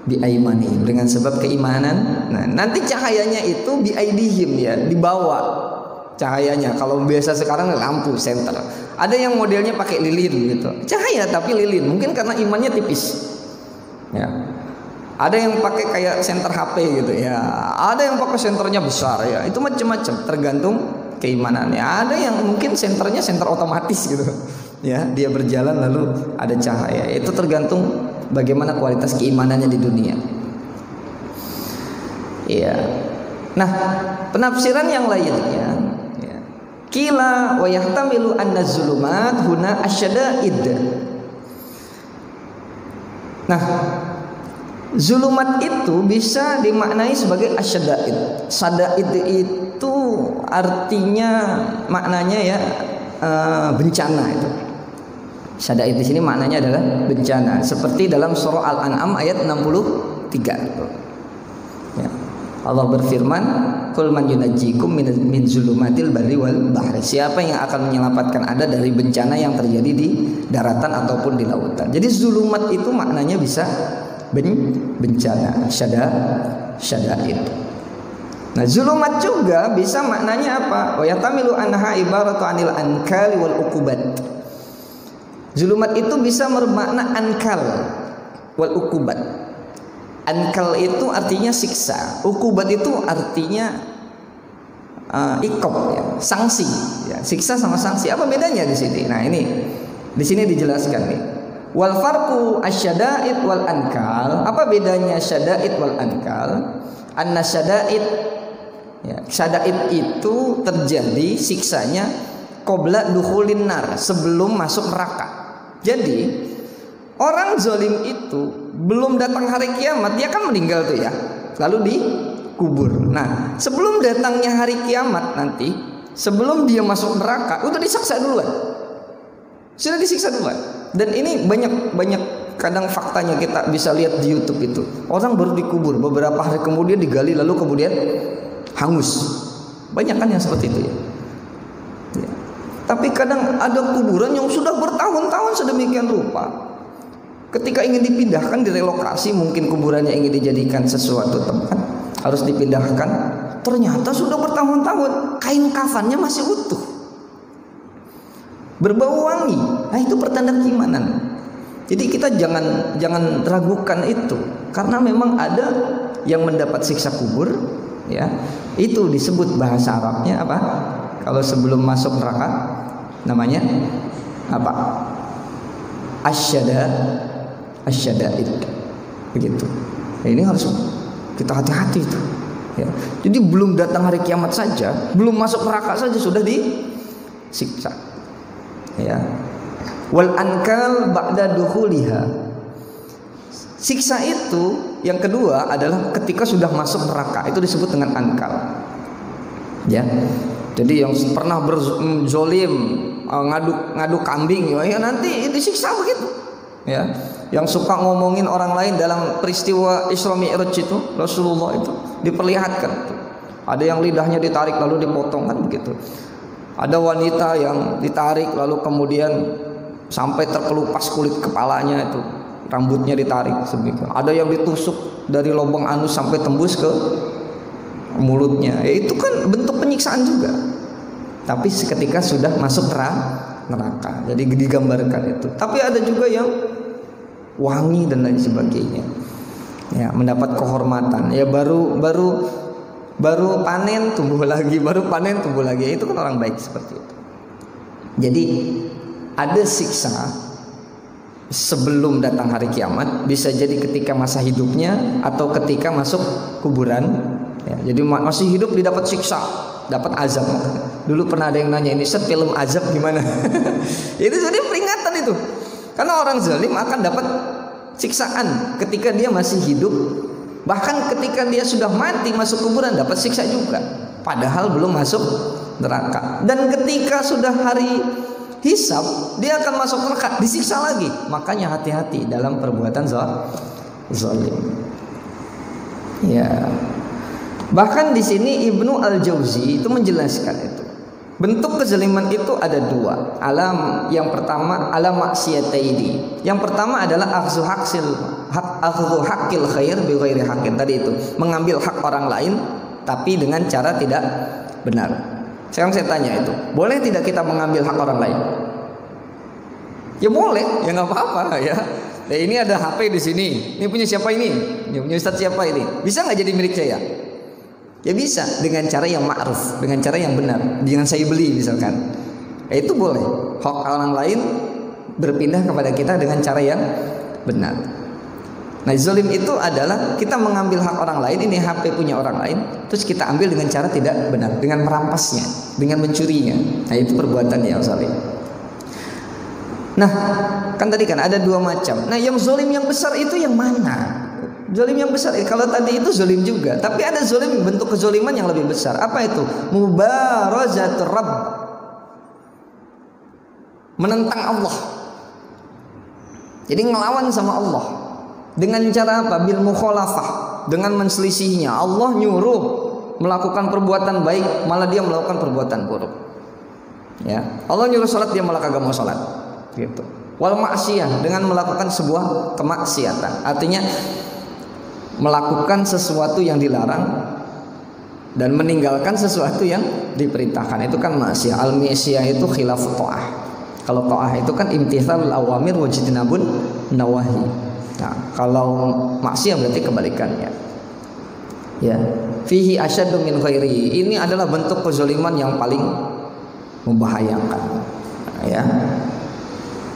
Bi aimanihim, dengan sebab keimanan. Nah, nanti cahayanya itu bi aidihim, ya, dibawa cahayanya. Kalau biasa sekarang lampu senter. Ada yang modelnya pakai lilin gitu. Cahaya tapi lilin, mungkin karena imannya tipis. Ya. Ada yang pakai kayak senter HP gitu ya. Ada yang pakai senternya besar ya. Itu macam-macam tergantung keimanannya. Ada yang mungkin senternya senter otomatis gitu. Ya, dia berjalan lalu ada cahaya. Itu tergantung bagaimana kualitas keimanannya di dunia. Iya. Nah, penafsiran yang lainnya ya. Qila wa yahtamilu anna zulumat huna asyada'id. Nah, zulumat itu bisa dimaknai sebagai asyada'id. Syada'id itu artinya maknanya ya bencana itu. Syada'id di sini maknanya adalah bencana. Seperti dalam surah Al-An'am ayat 63 itu. Ya. Allah berfirman, "Qul man yunajjikum min zulumatil barri wal bahri." Siapa yang akan menyelamatkan Anda dari bencana yang terjadi di daratan ataupun di lautan. Jadi zulumat itu maknanya bisa bencana, syada'id. Nah, zulumat juga bisa maknanya apa? Wa yatamilu anha ibaratu anil ankal wal uqubat. Zulumat itu bisa bermakna ankal wal uqubat. Ankal itu artinya siksa, uqubat itu artinya iqab ya, sanksi ya. Siksa sama sanksi, apa bedanya di sini? Nah, ini Di sini dijelaskan nih. Wal farqu asyada'id wal ankal. Apa bedanya syada'id wal ankal? Anna syada'id, ya, syada'id itu terjadi siksanya qabla dukhulin nar, sebelum masuk neraka. Jadi orang zalim itu belum datang hari kiamat, dia kan meninggal tuh ya, lalu dikubur. Nah, sebelum datangnya hari kiamat nanti, sebelum dia masuk neraka, udah disiksa duluan. Sudah disiksa duluan. Dan ini banyak kadang faktanya kita bisa lihat di YouTube itu. Orang baru dikubur, beberapa hari kemudian digali, lalu kemudian hangus. Banyak kan yang seperti itu ya. Ya. Tapi kadang ada kuburan yang sudah bertahun-tahun sedemikian rupa. Ketika ingin dipindahkan, direlokasi, mungkin kuburannya ingin dijadikan sesuatu tempat, harus dipindahkan. Ternyata sudah bertahun-tahun, kain kafannya masih utuh, berbau wangi. Nah, itu pertanda keimanan. Jadi kita jangan ragukan itu, karena memang ada yang mendapat siksa kubur, ya. Itu disebut bahasa Arabnya apa? Kalau sebelum masuk neraka namanya apa? Asyada'id. Begitu. Nah, ini harus kita hati-hati itu. Ya. Jadi belum datang hari kiamat saja, belum masuk neraka saja sudah disiksa. Ya. Wal ankal ba'da dukhuliha. Siksa itu yang kedua adalah ketika sudah masuk neraka, itu disebut dengan ankal. Ya. Jadi yang pernah berzolim, ngadu kambing, ya nanti disiksa begitu. Ya. Yang suka ngomongin orang lain dalam peristiwa Isra Mi'raj itu, Rasulullah itu diperlihatkan. Ada yang lidahnya ditarik lalu dipotong, kan begitu. Ada wanita yang ditarik lalu kemudian sampai terkelupas kulit kepalanya itu, rambutnya ditarik sedemikian. Ada yang ditusuk dari lubang anus sampai tembus ke mulutnya. Ya, itu kan bentuk penyiksaan juga. Tapi seketika sudah masuk neraka. Jadi digambarkan itu. Tapi ada juga yang wangi dan lain sebagainya. Ya, mendapat kehormatan. Ya baru panen tumbuh lagi, baru panen tumbuh lagi. Itu kan orang baik seperti itu. Jadi ada siksa sebelum datang hari kiamat, bisa jadi ketika masa hidupnya atau ketika masuk kuburan. Ya, jadi masih hidup didapat siksa, dapat azab. Dulu pernah ada yang nanya, ini set film azab gimana? Itu jadi peringatan itu. Karena orang zalim akan dapat siksaan ketika dia masih hidup. Bahkan ketika dia sudah mati masuk kuburan dapat siksa juga, padahal belum masuk neraka. Dan ketika sudah hari hisab, dia akan masuk neraka, disiksa lagi. Makanya hati-hati dalam perbuatan zalim. Ya. Bahkan di sini Ibnu Al-Jauzi itu menjelaskan itu. Bentuk kezaliman itu ada dua. Yang pertama alam maksiyataini. Yang pertama adalah akhzu haqqil khair bi ghairi haqqin. Tadi itu, mengambil hak orang lain tapi dengan cara tidak benar. Sekarang saya tanya itu, boleh tidak kita mengambil hak orang lain? Ya boleh, ya nggak apa-apa ya. Ya ini ada HP di sini. Ini punya siapa ini? Ini punya Ustaz siapa ini? Bisa nggak jadi milik saya? Ya bisa, dengan cara yang ma'ruf, dengan cara yang benar. Jangan saya beli misalkan. Ya itu boleh. Hak orang lain berpindah kepada kita dengan cara yang benar. Nah, zalim itu adalah kita mengambil hak orang lain, ini HP punya orang lain, terus kita ambil dengan cara tidak benar, dengan merampasnya, dengan mencurinya. Nah, itu perbuatan yang zalim. Nah, kan tadi kan ada dua macam. Nah, yang zalim yang besar itu yang mana? Zalim yang besar, kalau tadi itu zalim juga, tapi ada zalim bentuk kezaliman yang lebih besar. Apa itu? Mubarazatur Rabb, menentang Allah. Jadi ngelawan sama Allah. Dengan cara apa? Bil mukhalafah, dengan menselisihinya. Allah nyuruh melakukan perbuatan baik, malah dia melakukan perbuatan buruk. Ya, Allah nyuruh salat, dia malah kagak mau salat. Gitu. Wal maksiyah, dengan melakukan sebuah kemaksiatan. Artinya melakukan sesuatu yang dilarang dan meninggalkan sesuatu yang diperintahkan. Itu kan maksiyah. Al-maksiyah itu khilaf ta'ah. Kalau ta'ah itu kan imtithalul awamir wa jtinabun nawahi. Nah, kalau maksiyah berarti kebalikannya. Ya, fihi asyaddu min ghairi. Ini adalah bentuk kezaliman yang paling membahayakan. Ya.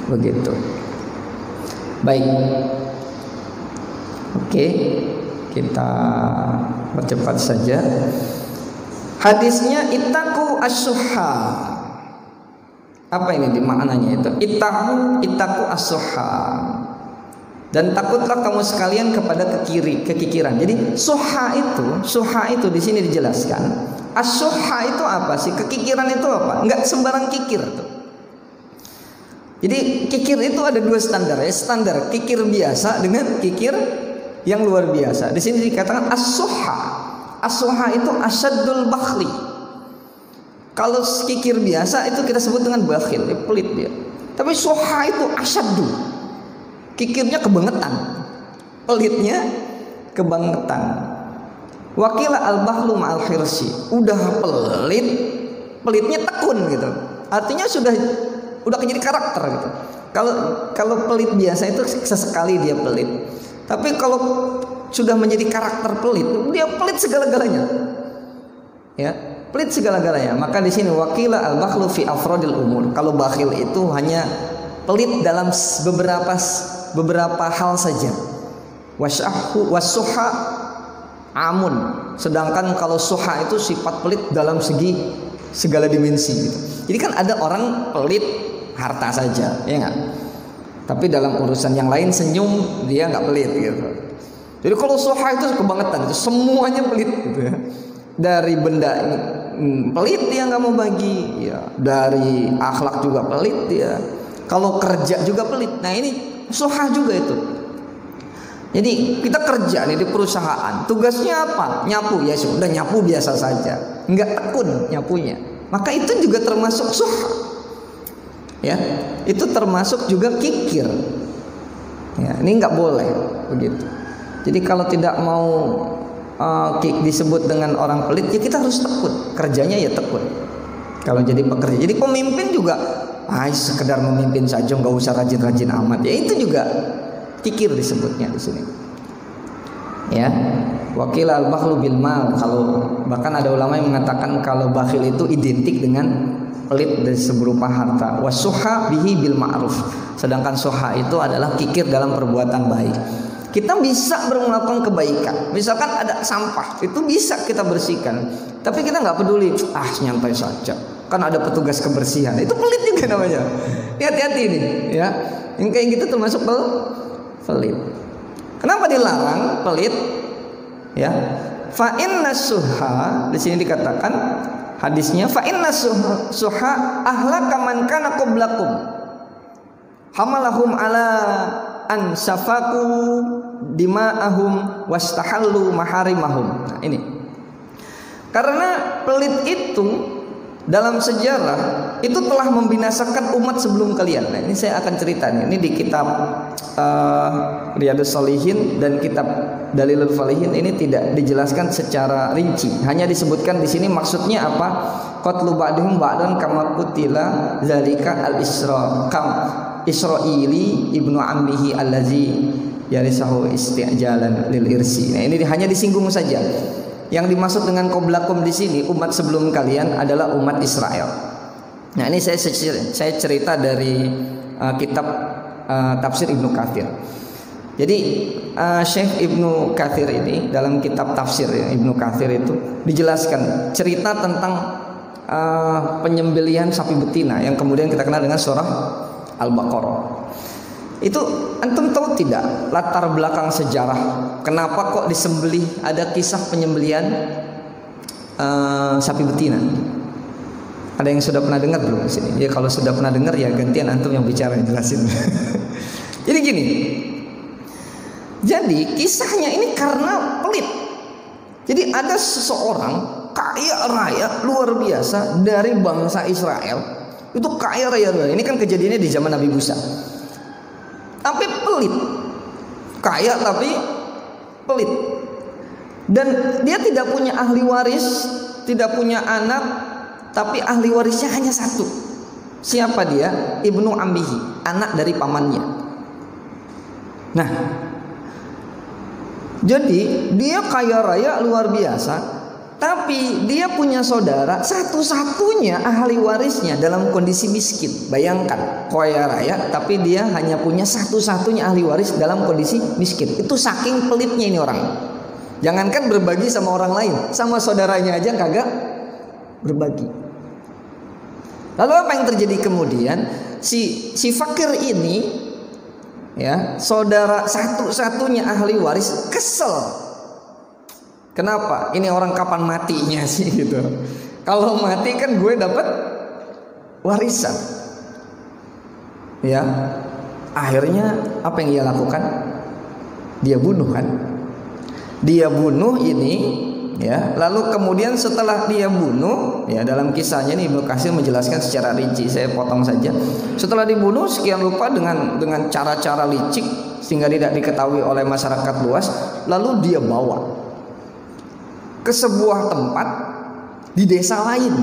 Begitu. Baik. Oke, kita percepat saja. Hadisnya ittaqu asyuha. Apa ini maknanya itu? Ittaqu asyuha. Dan takutlah kamu sekalian kepada kekikiran. Jadi suha itu di sini dijelaskan. Asyuha itu apa sih? Kekikiran itu apa? Enggak sembarang kikir tuh. Jadi kikir itu ada dua standar ya. Standar kikir biasa dengan kikir yang luar biasa. Di sini dikatakan as-suha. As-suha itu asyaddul bakhli. Kalau kikir biasa itu kita sebut dengan bakhil, pelit dia. Tapi suha itu asyaddu. Kikirnya kebangetan. Pelitnya kebangetan. Wakila al-bakhlu ma'al khirsi. Udah pelitnya tekun gitu. Artinya udah jadi karakter gitu. Kalau pelit biasa itu sesekali dia pelit. Tapi kalau sudah menjadi karakter pelit, dia pelit segala-galanya. Ya, pelit segala-galanya. Maka di sini wakila al-bakhlu fi afradil umur. Kalau bakhil itu hanya pelit dalam beberapa hal saja. Wasuha amun. Sedangkan kalau suha itu sifat pelit dalam segi segala dimensi gitu. Jadi kan ada orang pelit harta saja, ya enggak? Tapi dalam urusan yang lain senyum dia nggak pelit gitu. Jadi kalau suha itu kebangetan, itu semuanya pelit gitu ya. Dari benda ini pelit dia nggak mau bagi, ya. Dari akhlak juga pelit dia. Kalau kerja juga pelit. Nah ini suha juga itu. Jadi kita kerja nih di perusahaan, tugasnya apa? Nyapu, ya sudah nyapu biasa saja, nggak tekun nyapunya. Maka itu juga termasuk suha. Ya, itu termasuk juga kikir. Ya, ini nggak boleh begitu. Jadi kalau tidak mau disebut dengan orang pelit, ya kita harus tekun. Kerjanya ya tekun. Kalau jadi pekerja, jadi pemimpin juga, sekedar memimpin saja, nggak usah rajin-rajin amat. Ya itu juga kikir disebutnya di sini. Ya, wakil al-bakhlu bil mal. Kalau bahkan ada ulama yang mengatakan kalau bakhil itu identik dengan pelit dari seberupa harta. Wasuha bihi bil ma'ruf. Sedangkan suha itu adalah kikir dalam perbuatan baik. Kita bisa melakukan kebaikan. Misalkan ada sampah, itu bisa kita bersihkan. Tapi kita nggak peduli, nyantai saja. Kan ada petugas kebersihan. Itu pelit juga namanya. Hati-hati nih, ya. Yang kayak gitu termasuk pelit. Kenapa dilarang pelit? Ya. Fa inna suha, di sini dikatakan hadisnya fa inna suha ahlaka man kana qablakum hamalahum ala an safaku dima'ahum wastahallu maharimahum. Nah, ini karena pelit itu dalam sejarah itu telah membinasakan umat sebelum kalian. Nah, ini saya akan cerita nih. Ini di kitab Riyadhus Shalihin dan kitab Dalilul Falihin ini tidak dijelaskan secara rinci. Hanya disebutkan di sini maksudnya apa? Qatlu ba'dihum ba'dan kama qutila zalika al-Isra kam Israili ibnu ammihi allazi yarisahu isti'jalan lil irsi. Nah, ini hanya disinggung saja. Yang dimaksud dengan qablakum di sini umat sebelum kalian adalah umat Israel. Nah, ini saya cerita dari kitab tafsir Ibnu Katsir. Jadi Syekh Ibnu Katsir ini dalam kitab tafsir ya, Ibnu Katsir itu dijelaskan cerita tentang penyembelihan sapi betina yang kemudian kita kenal dengan surah Al-Baqarah. Itu antum tahu tidak latar belakang sejarah kenapa kok disembelih, ada kisah penyembelihan sapi betina? Ada yang sudah pernah dengar belum di sini? Ya kalau sudah pernah dengar ya gantian antum yang bicara jelasin. Jadi gini. Jadi kisahnya ini karena pelit. Jadi ada seseorang kaya raya luar biasa dari bangsa Israel. Itu kaya raya. Ini kan kejadiannya di zaman Nabi Musa. Tapi pelit. Kaya tapi pelit. Dan dia tidak punya ahli waris, tidak punya anak, tapi ahli warisnya hanya satu. Siapa dia? Ibnu ambihi, anak dari pamannya. Nah, jadi dia kaya raya luar biasa, Tapi dia punya saudara satu-satunya ahli warisnya dalam kondisi miskin. Bayangkan, kaya raya tapi dia hanya punya satu-satunya ahli waris dalam kondisi miskin. Itu saking pelitnya ini orang. Jangankan berbagi sama orang lain, sama saudaranya aja kagak berbagi. Lalu apa yang terjadi kemudian? Si fakir ini, ya, saudara satu-satunya ahli waris kesel. Kenapa? Ini orang kapan matinya sih gitu. Kalau mati kan gue dapat warisan. Ya. Akhirnya apa yang dia lakukan? Dia bunuh kan? Dia bunuh ini, ya. Lalu kemudian setelah dia bunuh, ya, dalam kisahnya ini Ibnu Katsir menjelaskan secara rinci, saya potong saja. Setelah dibunuh sekian rupa dengan cara-cara licik sehingga tidak diketahui oleh masyarakat luas, lalu dia bawa ke sebuah tempat di desa lain.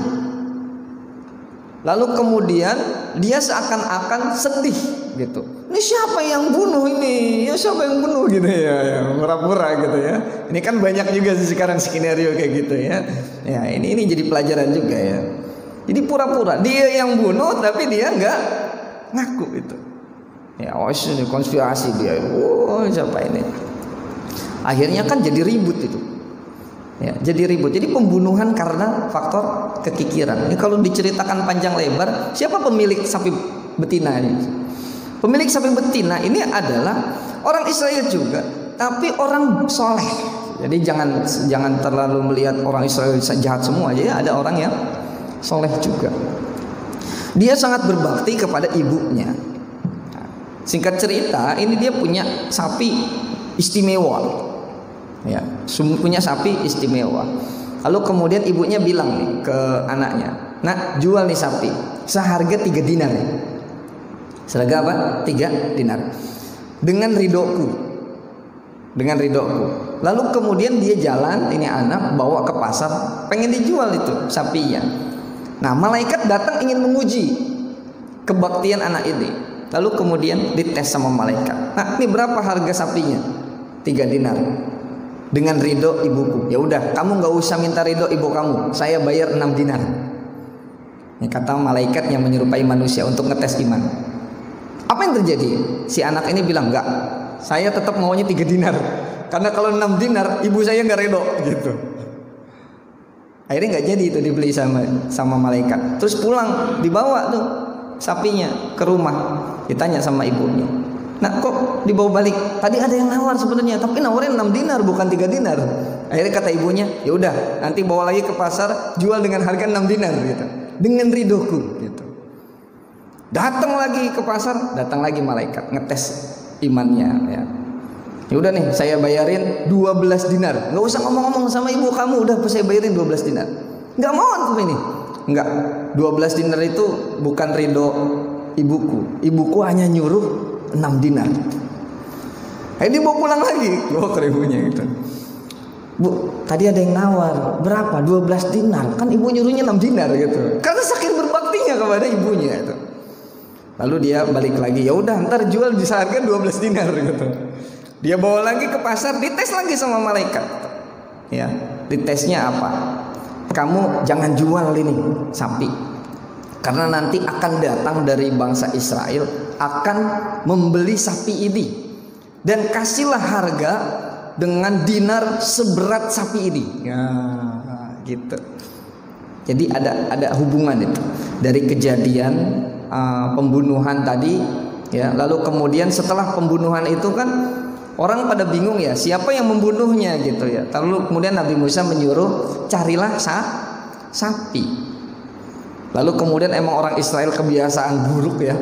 Lalu kemudian dia seakan-akan sedih gitu. Ini siapa yang bunuh ini? Ya siapa yang bunuh gitu ya, murah-murah gitu ya. Ini kan banyak juga sih sekarang skenario kayak gitu ya. Ya, ini jadi pelajaran juga ya. Jadi pura-pura dia yang bunuh tapi dia nggak ngaku itu. Ya, ini konspirasi dia. Oh, siapa ini? Akhirnya kan jadi ribut itu. Ya, jadi ribut. Jadi pembunuhan karena faktor kekikiran. Ini kalau diceritakan panjang lebar, siapa pemilik sapi betina ini? Pemilik sapi betina ini adalah orang Israel juga, tapi orang soleh. Jadi jangan terlalu melihat orang Israel jahat semua aja. Ya, ada orang yang soleh juga. Dia sangat berbakti kepada ibunya. Singkat cerita, ini dia punya sapi istimewa. Ya, punya sapi istimewa. Lalu kemudian ibunya bilang nih ke anaknya, "Nak, jual nih sapi seharga 3 dinar." Seharga apa? 3 dinar. Dengan ridhoku. Dengan ridhoku. Lalu kemudian dia jalan, ini anak bawa ke pasar, pengen dijual itu sapinya. Nah, malaikat datang ingin menguji kebaktian anak ini. Lalu kemudian dites sama malaikat. "Nah, ini berapa harga sapinya?" 3 dinar. Dengan ridho ibuku. Ya udah, kamu nggak usah minta ridho ibu kamu, saya bayar 6 dinar. Ini kata malaikat yang menyerupai manusia untuk ngetes iman. Apa yang terjadi? Si anak ini bilang, enggak, saya tetap maunya 3 dinar. Karena kalau 6 dinar ibu saya nggak ridho gitu. Akhirnya nggak jadi itu dibeli sama malaikat. Terus pulang, dibawa tuh sapinya ke rumah. Ditanya sama ibunya, "Nah, kok dibawa balik? Tadi ada yang nawar sebenarnya, tapi nawarin 6 dinar bukan 3 dinar." Akhirnya kata ibunya, "Ya udah, nanti bawa lagi ke pasar, jual dengan harga 6 dinar gitu. Dengan ridhoku gitu." Datang lagi ke pasar, datang lagi malaikat ngetes imannya ya. "Ya udah nih, saya bayarin 12 dinar. Enggak usah ngomong-ngomong sama ibu kamu, udah saya bayarin 12 dinar." Enggak mau antum ini. Enggak, 12 dinar itu bukan ridho ibuku. Ibuku hanya nyuruh 6 dinar. Ini mau pulang lagi, ke ibunya gitu. "Bu, tadi ada yang nawar, berapa? 12 dinar. Kan ibu nyuruhnya 6 dinar gitu." Karena saking berbaktinya kepada ibunya itu. Lalu dia balik lagi, "Ya udah, ntar jual di harga 12 dinar gitu." Dia bawa lagi ke pasar, dites lagi sama malaikat. Ya, ditesnya apa? "Kamu jangan jual ini sapi. Karena nanti akan datang dari bangsa Israel akan membeli sapi ini, dan kasihlah harga dengan dinar seberat sapi ini." Ya, gitu. Jadi ada hubungan itu dari kejadian pembunuhan tadi ya. Lalu kemudian setelah pembunuhan itu kan orang pada bingung ya, siapa yang membunuhnya gitu ya. Lalu kemudian Nabi Musa menyuruh, "Carilah sapi." Lalu kemudian emang orang Israel kebiasaan buruk ya,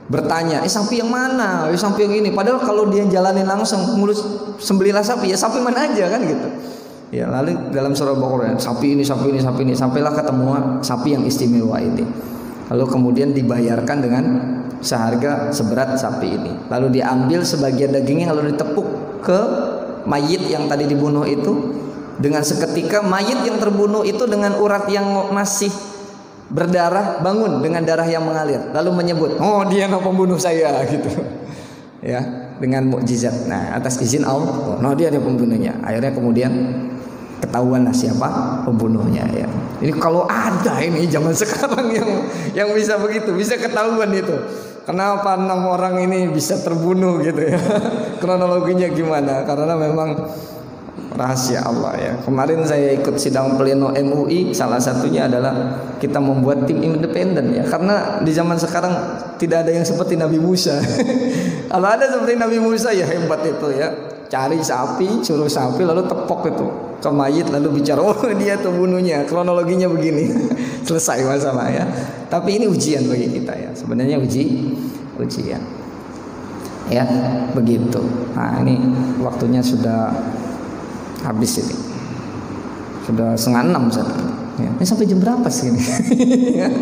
bertanya, sapi yang mana? Sapi yang ini. Padahal kalau dia jalanin langsung, mulus sembelilah sapi, ya sapi mana aja kan gitu. Ya, lalu dalam surah Baqarah, sapi ini, sampailah ketemu sapi yang istimewa ini. Lalu kemudian dibayarkan dengan seharga seberat sapi ini. Lalu diambil sebagian dagingnya, lalu ditepuk ke mayit yang tadi dibunuh itu. Dengan seketika mayit yang terbunuh itu dengan urat yang masih berdarah bangun dengan darah yang mengalir, lalu menyebut, "Oh, dia pembunuh saya," gitu. Ya, dengan mukjizat. Nah, atas izin Allah, "Oh, dia pembunuhnya." Akhirnya kemudian ketahuan lah siapa pembunuhnya ya. Ini kalau ada ini zaman sekarang yang bisa begitu, bisa ketahuan itu. Kenapa 6 orang ini bisa terbunuh gitu ya? Kronologinya gimana? Karena memang rahasia Allah ya. Kemarin saya ikut sidang pleno MUI, salah satunya adalah kita membuat tim independen ya. Karena di zaman sekarang tidak ada yang seperti Nabi Musa. Kalau ada seperti Nabi Musa ya hebat itu ya. Cari sapi, suruh sapi lalu tepok itu ke mayit lalu bicara, oh dia tuh bunuhnya, kronologinya begini. Selesai masalah ya. Tapi ini ujian bagi kita ya. Sebenarnya ujian. Ya, begitu. Nah, ini waktunya sudah habis ini. Sudah 5:30 Ustaz. Ya. Ini sampai jam berapa sih ini? Ya.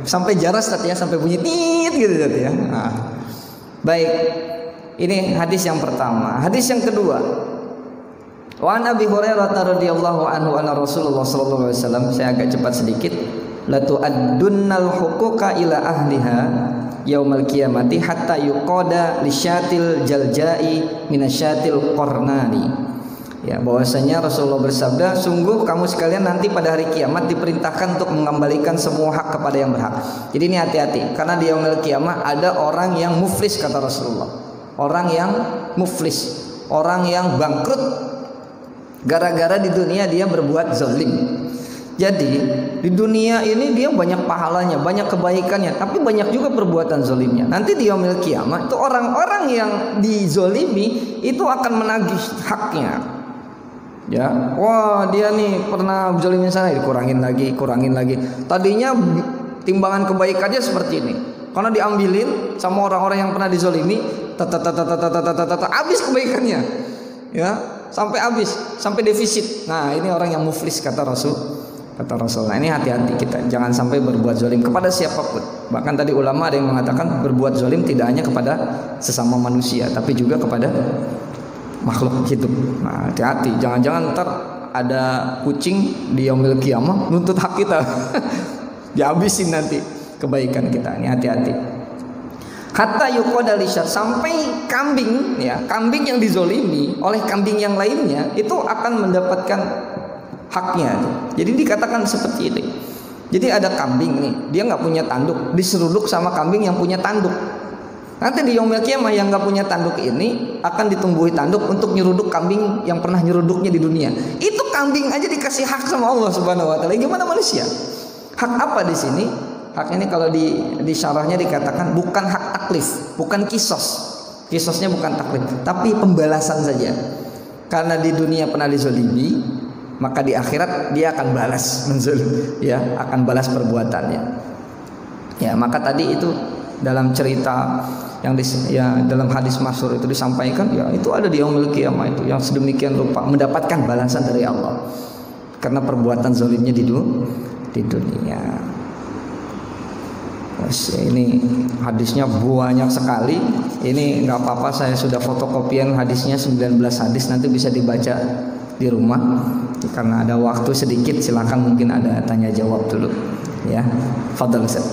Sampai jaras Ustaz ya, sampai bunyi tit gitu Ustaz ya. Nah. Baik. Ini hadis yang pertama. Hadis yang kedua. Wa an Abi Hurairah radhiyallahu anhu anna Rasulullah sallallahu alaihi wasallam, saya agak cepat sedikit, la tu'addunnal huquqa ila ahliha yaumal qiyamati hatta yuqada lisyatil jalja'i minasyatil qarnani. Ya, bahwasanya Rasulullah bersabda, sungguh kamu sekalian nanti pada hari kiamat diperintahkan untuk mengembalikan semua hak kepada yang berhak. Jadi ini hati-hati, karena di yaumul qiyamah ada orang yang muflis kata Rasulullah. Orang yang muflis, orang yang bangkrut gara-gara di dunia dia berbuat zalim. Jadi di dunia ini dia banyak pahalanya, banyak kebaikannya, tapi banyak juga perbuatan zalimnya. Nanti di yaumil qiyamah itu orang-orang yang dizolimi itu akan menagih haknya. Ya, wah dia nih pernah zalimin sana, dikurangin lagi. Tadinya timbangan kebaikannya seperti ini. Karena diambilin sama orang-orang yang pernah dizolimi, habis kebaikannya, ya sampai habis, sampai defisit. Nah ini orang yang muflis kata Rasul. Nah ini hati-hati kita, jangan sampai berbuat zalim kepada siapapun. Bahkan tadi ulama ada yang mengatakan berbuat zalim tidak hanya kepada sesama manusia, tapi juga kepada makhluk hidup. Nah hati-hati, jangan-jangan ntar ada kucing di yaumil qiyamah nuntut hak kita, dihabisin nanti kebaikan kita. Ini hati-hati. Hatta yuqada lisyat, sampai kambing ya, kambing yang dizolimi oleh kambing yang lainnya itu akan mendapatkan haknya. Jadi dikatakan seperti ini. Jadi ada kambing nih, dia nggak punya tanduk, diseruduk sama kambing yang punya tanduk. Nanti di yaumil qiyamah yang nggak punya tanduk ini akan ditumbuhi tanduk untuk nyeruduk kambing yang pernah nyeruduknya di dunia. Itu kambing aja dikasih hak sama Allah Subhanahu wa taala. Gimana manusia? Hak apa di sini? Hak ini kalau di syarahnya dikatakan bukan hak taklif, bukan kisos. Kisosnya bukan taklif, tapi pembalasan saja. Karena di dunia pernah dizolimi, maka di akhirat dia akan balas menzolim, ya, akan balas perbuatannya. Ya, maka tadi itu dalam cerita yang dalam hadis masyhur itu disampaikan, ya itu ada di yaumil qiyamah itu yang sedemikian rupa mendapatkan balasan dari Allah karena perbuatan zalimnya di dunia. Ini hadisnya banyak sekali. Ini nggak apa-apa, saya sudah fotokopian hadisnya 19 hadis, nanti bisa dibaca di rumah. Karena ada waktu sedikit, silakan mungkin ada tanya jawab dulu. Ya, fadhal Ustaz.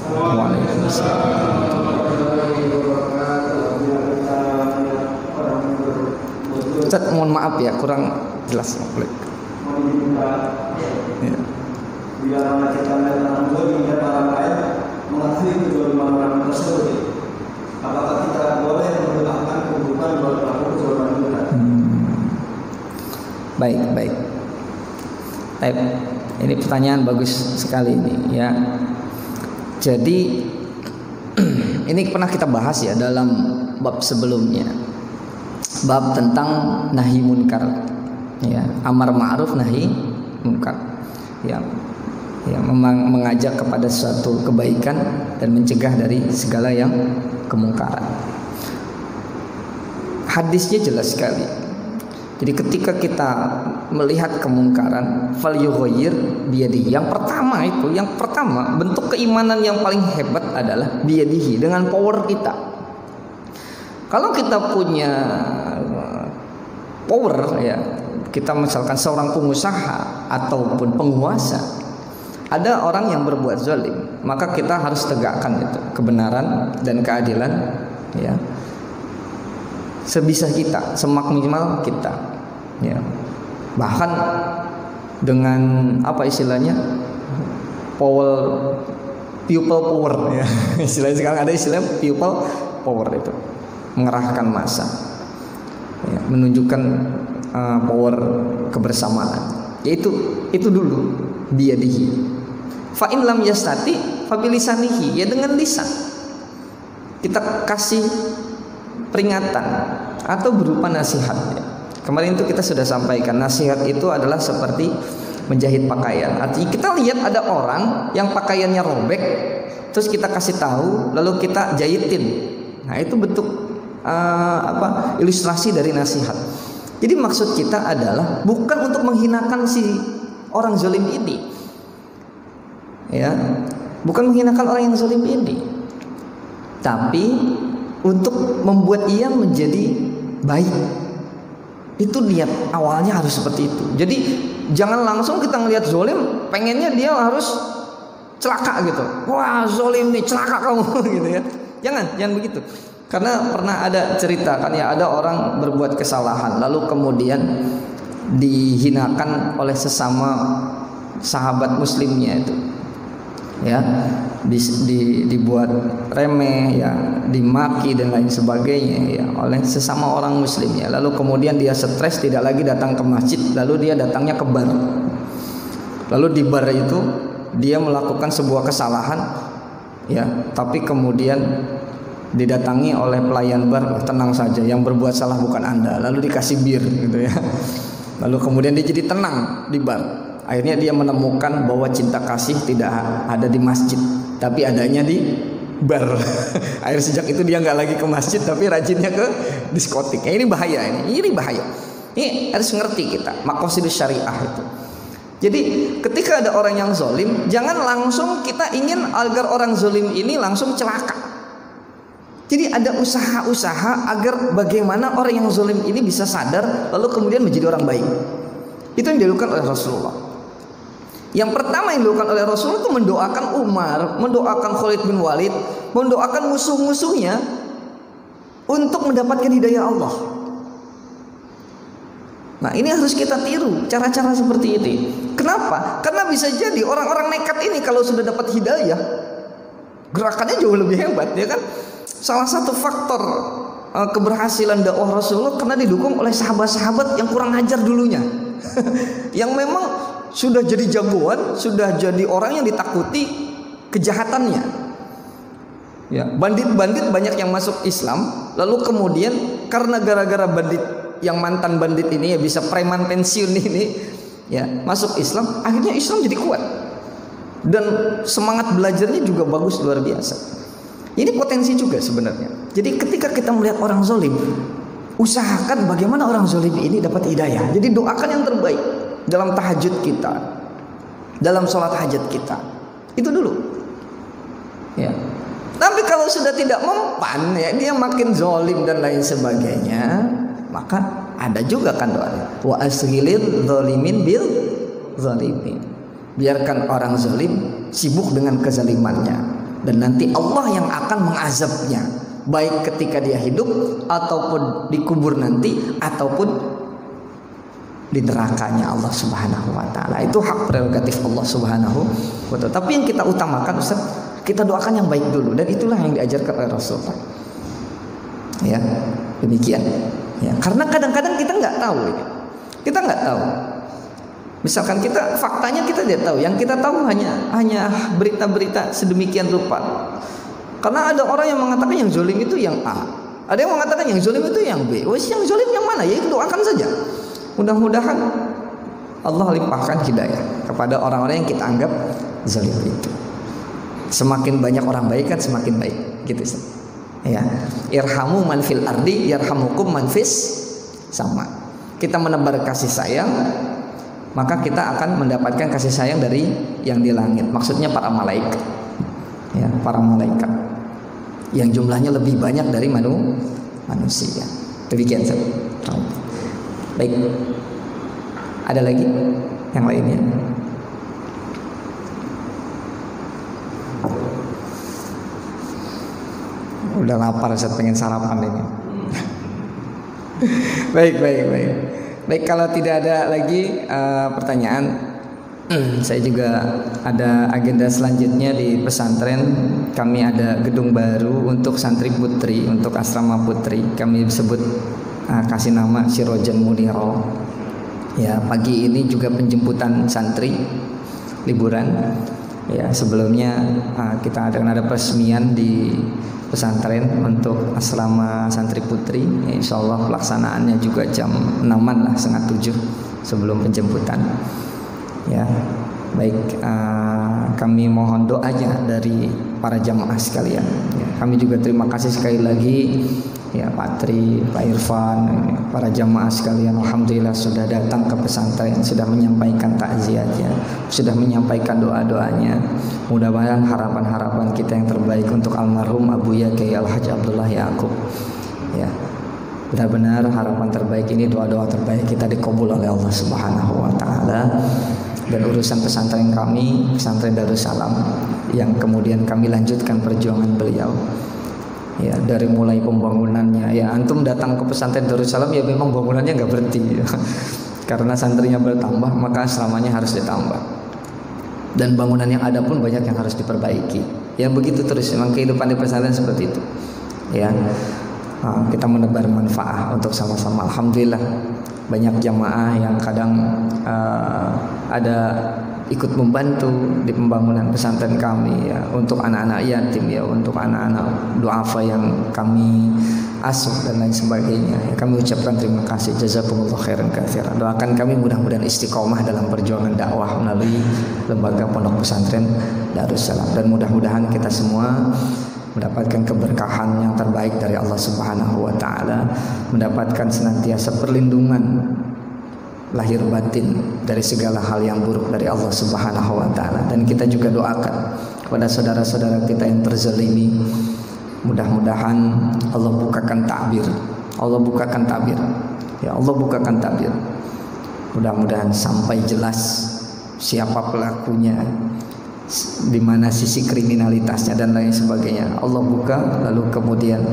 Waalaikumsalam. Ustaz, mohon maaf ya, kurang jelas. Ya. Bila kita melihat orang orang lain mengakui kezaliman orang tersebut, apakah kita boleh menggunakan kebutuhan buat pelaku kezaliman kita? Baik. Ini pertanyaan bagus sekali ini ya. Jadi ini pernah kita bahas ya dalam bab sebelumnya, bab tentang nahi munkar, ya, amar ma'ruf nahi munkar, ya, mengajak kepada suatu kebaikan dan mencegah dari segala yang kemungkaran. Hadisnya jelas sekali. Jadi ketika kita melihat kemungkaran, falyughayyir biyadihi. Yang pertama bentuk keimanan yang paling hebat adalah biyadihi, dengan power kita. Kalau kita punya power ya, kita misalkan seorang pengusaha ataupun penguasa, ada orang yang berbuat zalim, maka kita harus tegakkan itu kebenaran dan keadilan, ya. sebisa kita, semaksimal kita, ya. Bahkan dengan apa istilahnya, people power, ya. Istilahnya sekarang ada istilah people power, itu mengerahkan massa, ya, menunjukkan power kebersamaan. Yaitu itu dulu biyadihi. Fa in lam yastati fa bilisanihi, ya dengan lisan. Kita kasih peringatan atau berupa nasihat, ya. Kemarin itu kita sudah sampaikan, nasihat itu adalah seperti menjahit pakaian. Artinya kita lihat ada orang yang pakaiannya robek, terus kita kasih tahu, lalu kita jahitin. Nah, itu bentuk ilustrasi dari nasihat. Jadi maksud kita adalah bukan untuk menghinakan si orang zalim ini, ya, bukan menghinakan orang yang zalim ini, tapi untuk membuat ia menjadi baik. Itu niat awalnya harus seperti itu. Jadi jangan langsung kita ngelihat zalim, pengennya dia harus celaka gitu. Wah, zalim nih, celaka kamu gitu ya. Jangan begitu. Karena pernah ada cerita kan, ya, ada orang berbuat kesalahan lalu kemudian dihinakan oleh sesama sahabat muslimnya itu, ya, dibuat remeh, ya, dimaki dan lain sebagainya, ya, oleh sesama orang muslimnya. Lalu kemudian dia stres, tidak lagi datang ke masjid, lalu dia datangnya ke bar. Lalu di bar itu dia melakukan sebuah kesalahan, ya, tapi kemudian didatangi oleh pelayan bar, tenang saja, yang berbuat salah bukan Anda. Lalu dikasih bir gitu, ya. Lalu kemudian dia jadi tenang di bar. Akhirnya dia menemukan bahwa cinta kasih tidak ada di masjid, tapi adanya di bar. Akhirnya sejak itu dia nggak lagi ke masjid, tapi rajinnya ke diskotik. Ini bahaya, ini bahaya. Ini harus ngerti kita maqasidus syariah itu. Jadi ketika ada orang yang zalim, jangan langsung kita ingin agar orang zalim ini langsung celaka. Jadi ada usaha-usaha agar bagaimana orang yang zalim ini bisa sadar, lalu kemudian menjadi orang baik. Itu yang dilakukan oleh Rasulullah. Yang pertama yang dilakukan oleh Rasulullah itu mendoakan Umar, mendoakan Khalid bin Walid, mendoakan musuh-musuhnya untuk mendapatkan hidayah Allah. Nah, ini harus kita tiru cara-cara seperti ini. Kenapa? Karena bisa jadi orang-orang nekat ini kalau sudah dapat hidayah, gerakannya jauh lebih hebat, ya kan? Salah satu faktor keberhasilan dakwah Rasulullah karena didukung oleh sahabat-sahabat yang kurang ajar dulunya. Yang memang sudah jadi jagoan, sudah jadi orang yang ditakuti kejahatannya. Ya, bandit-bandit banyak yang masuk Islam, lalu kemudian karena gara-gara bandit yang mantan bandit ini, ya, bisa preman pensiun ini, ya, masuk Islam, akhirnya Islam jadi kuat. Dan semangat belajarnya juga bagus, luar biasa. Ini potensi juga sebenarnya. Jadi ketika kita melihat orang zalim, usahakan bagaimana orang zalim ini dapat hidayah. Jadi doakan yang terbaik dalam tahajud kita, dalam sholat hajat kita. Itu dulu, ya. Tapi kalau sudah tidak mempan, ya, dia makin zalim dan lain sebagainya, maka ada juga kan doanya, wa asghilil zalimin bil zalimin. Biarkan orang zalim sibuk dengan kezalimannya, dan nanti Allah yang akan mengazabnya, baik ketika dia hidup ataupun dikubur nanti, ataupun di nerakanya Allah Subhanahu wa taala. Itu hak prerogatif Allah Subhanahu wa taala. Tapi yang kita utamakan, Ustaz, kita doakan yang baik dulu, dan itulah yang diajarkan oleh Rasulullah. Ya, demikian. Ya, karena kadang-kadang kita nggak tahu, ya. Kita nggak tahu. Misalkan kita faktanya kita tidak tahu, yang kita tahu hanya berita-berita sedemikian rupa. Karena ada orang yang mengatakan yang zalim itu yang A, ada yang mengatakan yang zalim itu yang B. Wes, yang zalim yang mana? Ya itu doakan saja. Mudah-mudahan Allah limpahkan hidayah kepada orang-orang yang kita anggap zalim itu. Semakin banyak orang baik kan semakin baik, gitu. Ya, irhamu man fil ardi yarhamukum man fis sama. Kita menebar kasih sayang, maka kita akan mendapatkan kasih sayang dari yang di langit. Maksudnya para malaikat, ya, para malaikat yang jumlahnya lebih banyak dari manusia. Demikian. Baik, ada lagi yang lainnya? Udah lapar, saya pengen sarapan ini. Baik. Baik, kalau tidak ada lagi pertanyaan, saya juga ada agenda selanjutnya di pesantren. Kami ada gedung baru untuk santri putri, untuk asrama putri. Kami sebut kasih nama Sirojan Muniro. Ya, pagi ini juga penjemputan santri liburan. Ya, sebelumnya kita ada peresmian di pesantren untuk asrama santri putri. Ya, insya Allah pelaksanaannya juga jam 6-an lah, setengah 7 sebelum penjemputan. Ya, baik, kami mohon doanya dari para jamaah sekalian. Ya, kami juga terima kasih sekali lagi ya Pak Tri, Pak Irfan, para jamaah sekalian. Alhamdulillah sudah datang ke pesantren, sudah menyampaikan takziahnya, sudah menyampaikan doa-doanya. Mudah-mudahan harapan-harapan kita yang terbaik untuk almarhum Abu Ya Kiai Al-Hajj Abdullah Yaqub. Ya, benar-benar harapan terbaik ini, doa-doa terbaik kita dikabul oleh Allah Subhanahu wa taala. Dan urusan pesantren kami, pesantren Darussalam, yang kemudian kami lanjutkan perjuangan beliau. Ya, dari mulai pembangunannya. Ya, antum datang ke pesantren Darussalam ya memang bangunannya nggak berhenti. Ya. Karena santrinya bertambah, maka asramanya harus ditambah. Dan bangunan yang ada pun banyak yang harus diperbaiki. Ya begitu terus, memang kehidupan di pesantren seperti itu. Ya, kita menebar manfaat untuk sama-sama. Alhamdulillah banyak jamaah yang kadang ada ikut membantu di pembangunan pesantren kami ya, untuk anak-anak yatim ya, untuk anak-anak duafa yang kami asuh dan lain sebagainya. Ya, kami ucapkan terima kasih, jazakumullah khairan katsiran. Doakan kami mudah-mudahan istiqomah dalam perjuangan dakwah melalui lembaga pondok pesantren Darussalam, dan mudah-mudahan kita semua mendapatkan keberkahan yang terbaik dari Allah Subhanahu wa taala, mendapatkan senantiasa perlindungan lahir batin dari segala hal yang buruk dari Allah Subhanahu wa taala. Dan kita juga doakan kepada saudara-saudara kita yang terzalimi, mudah-mudahan Allah bukakan takbir. Allah bukakan takbir. Ya, Allah bukakan takbir. Mudah-mudahan sampai jelas siapa pelakunya, di mana sisi kriminalitasnya dan lain sebagainya. Allah buka, lalu kemudian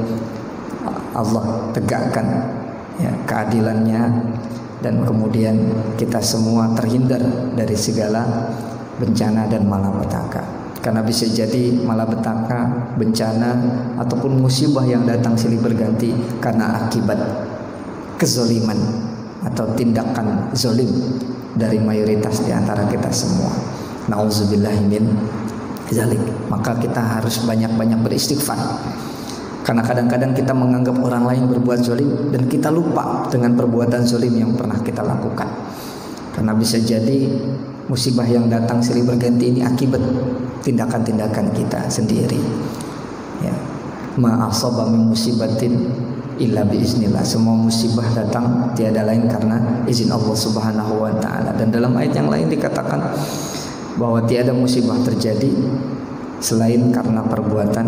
Allah tegakkan ya keadilannya, dan kemudian kita semua terhindar dari segala bencana dan malapetaka. Karena bisa jadi malapetaka, bencana ataupun musibah yang datang silih berganti karena akibat kezoliman atau tindakan zolim dari mayoritas di antara kita semua. Nauzubillahi min dzalik. Maka kita harus banyak-banyak beristighfar. Karena kadang-kadang kita menganggap orang lain berbuat zalim dan kita lupa dengan perbuatan zalim yang pernah kita lakukan. Karena bisa jadi musibah yang datang silih berganti ini akibat tindakan-tindakan kita sendiri. Ya. Ma asaba min musibatin illa biiznillah. Semua musibah datang tiada lain karena izin Allah Subhanahu wa taala. Dan dalam ayat yang lain dikatakan bahwa tiada musibah terjadi selain karena perbuatan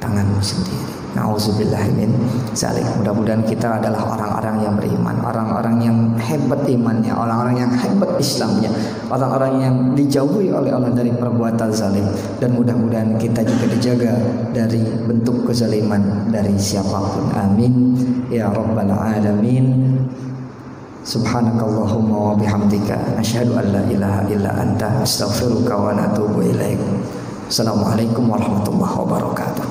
tanganmu sendiri. Nauzubillahi min dzalik. Mudah-mudahan kita adalah orang-orang yang beriman, orang-orang yang hebat imannya, orang-orang yang hebat Islamnya, orang-orang yang dijauhi oleh Allah dari perbuatan zalim. Dan mudah-mudahan kita juga dijaga dari bentuk kezaliman dari siapapun. Amin ya rabbal alamin. Subhanakallahumma wa bihamdika asyhadu an la ilaha illa anta astaghfiruka wa atubu ilaik. Assalamualaikum warahmatullahi wabarakatuh.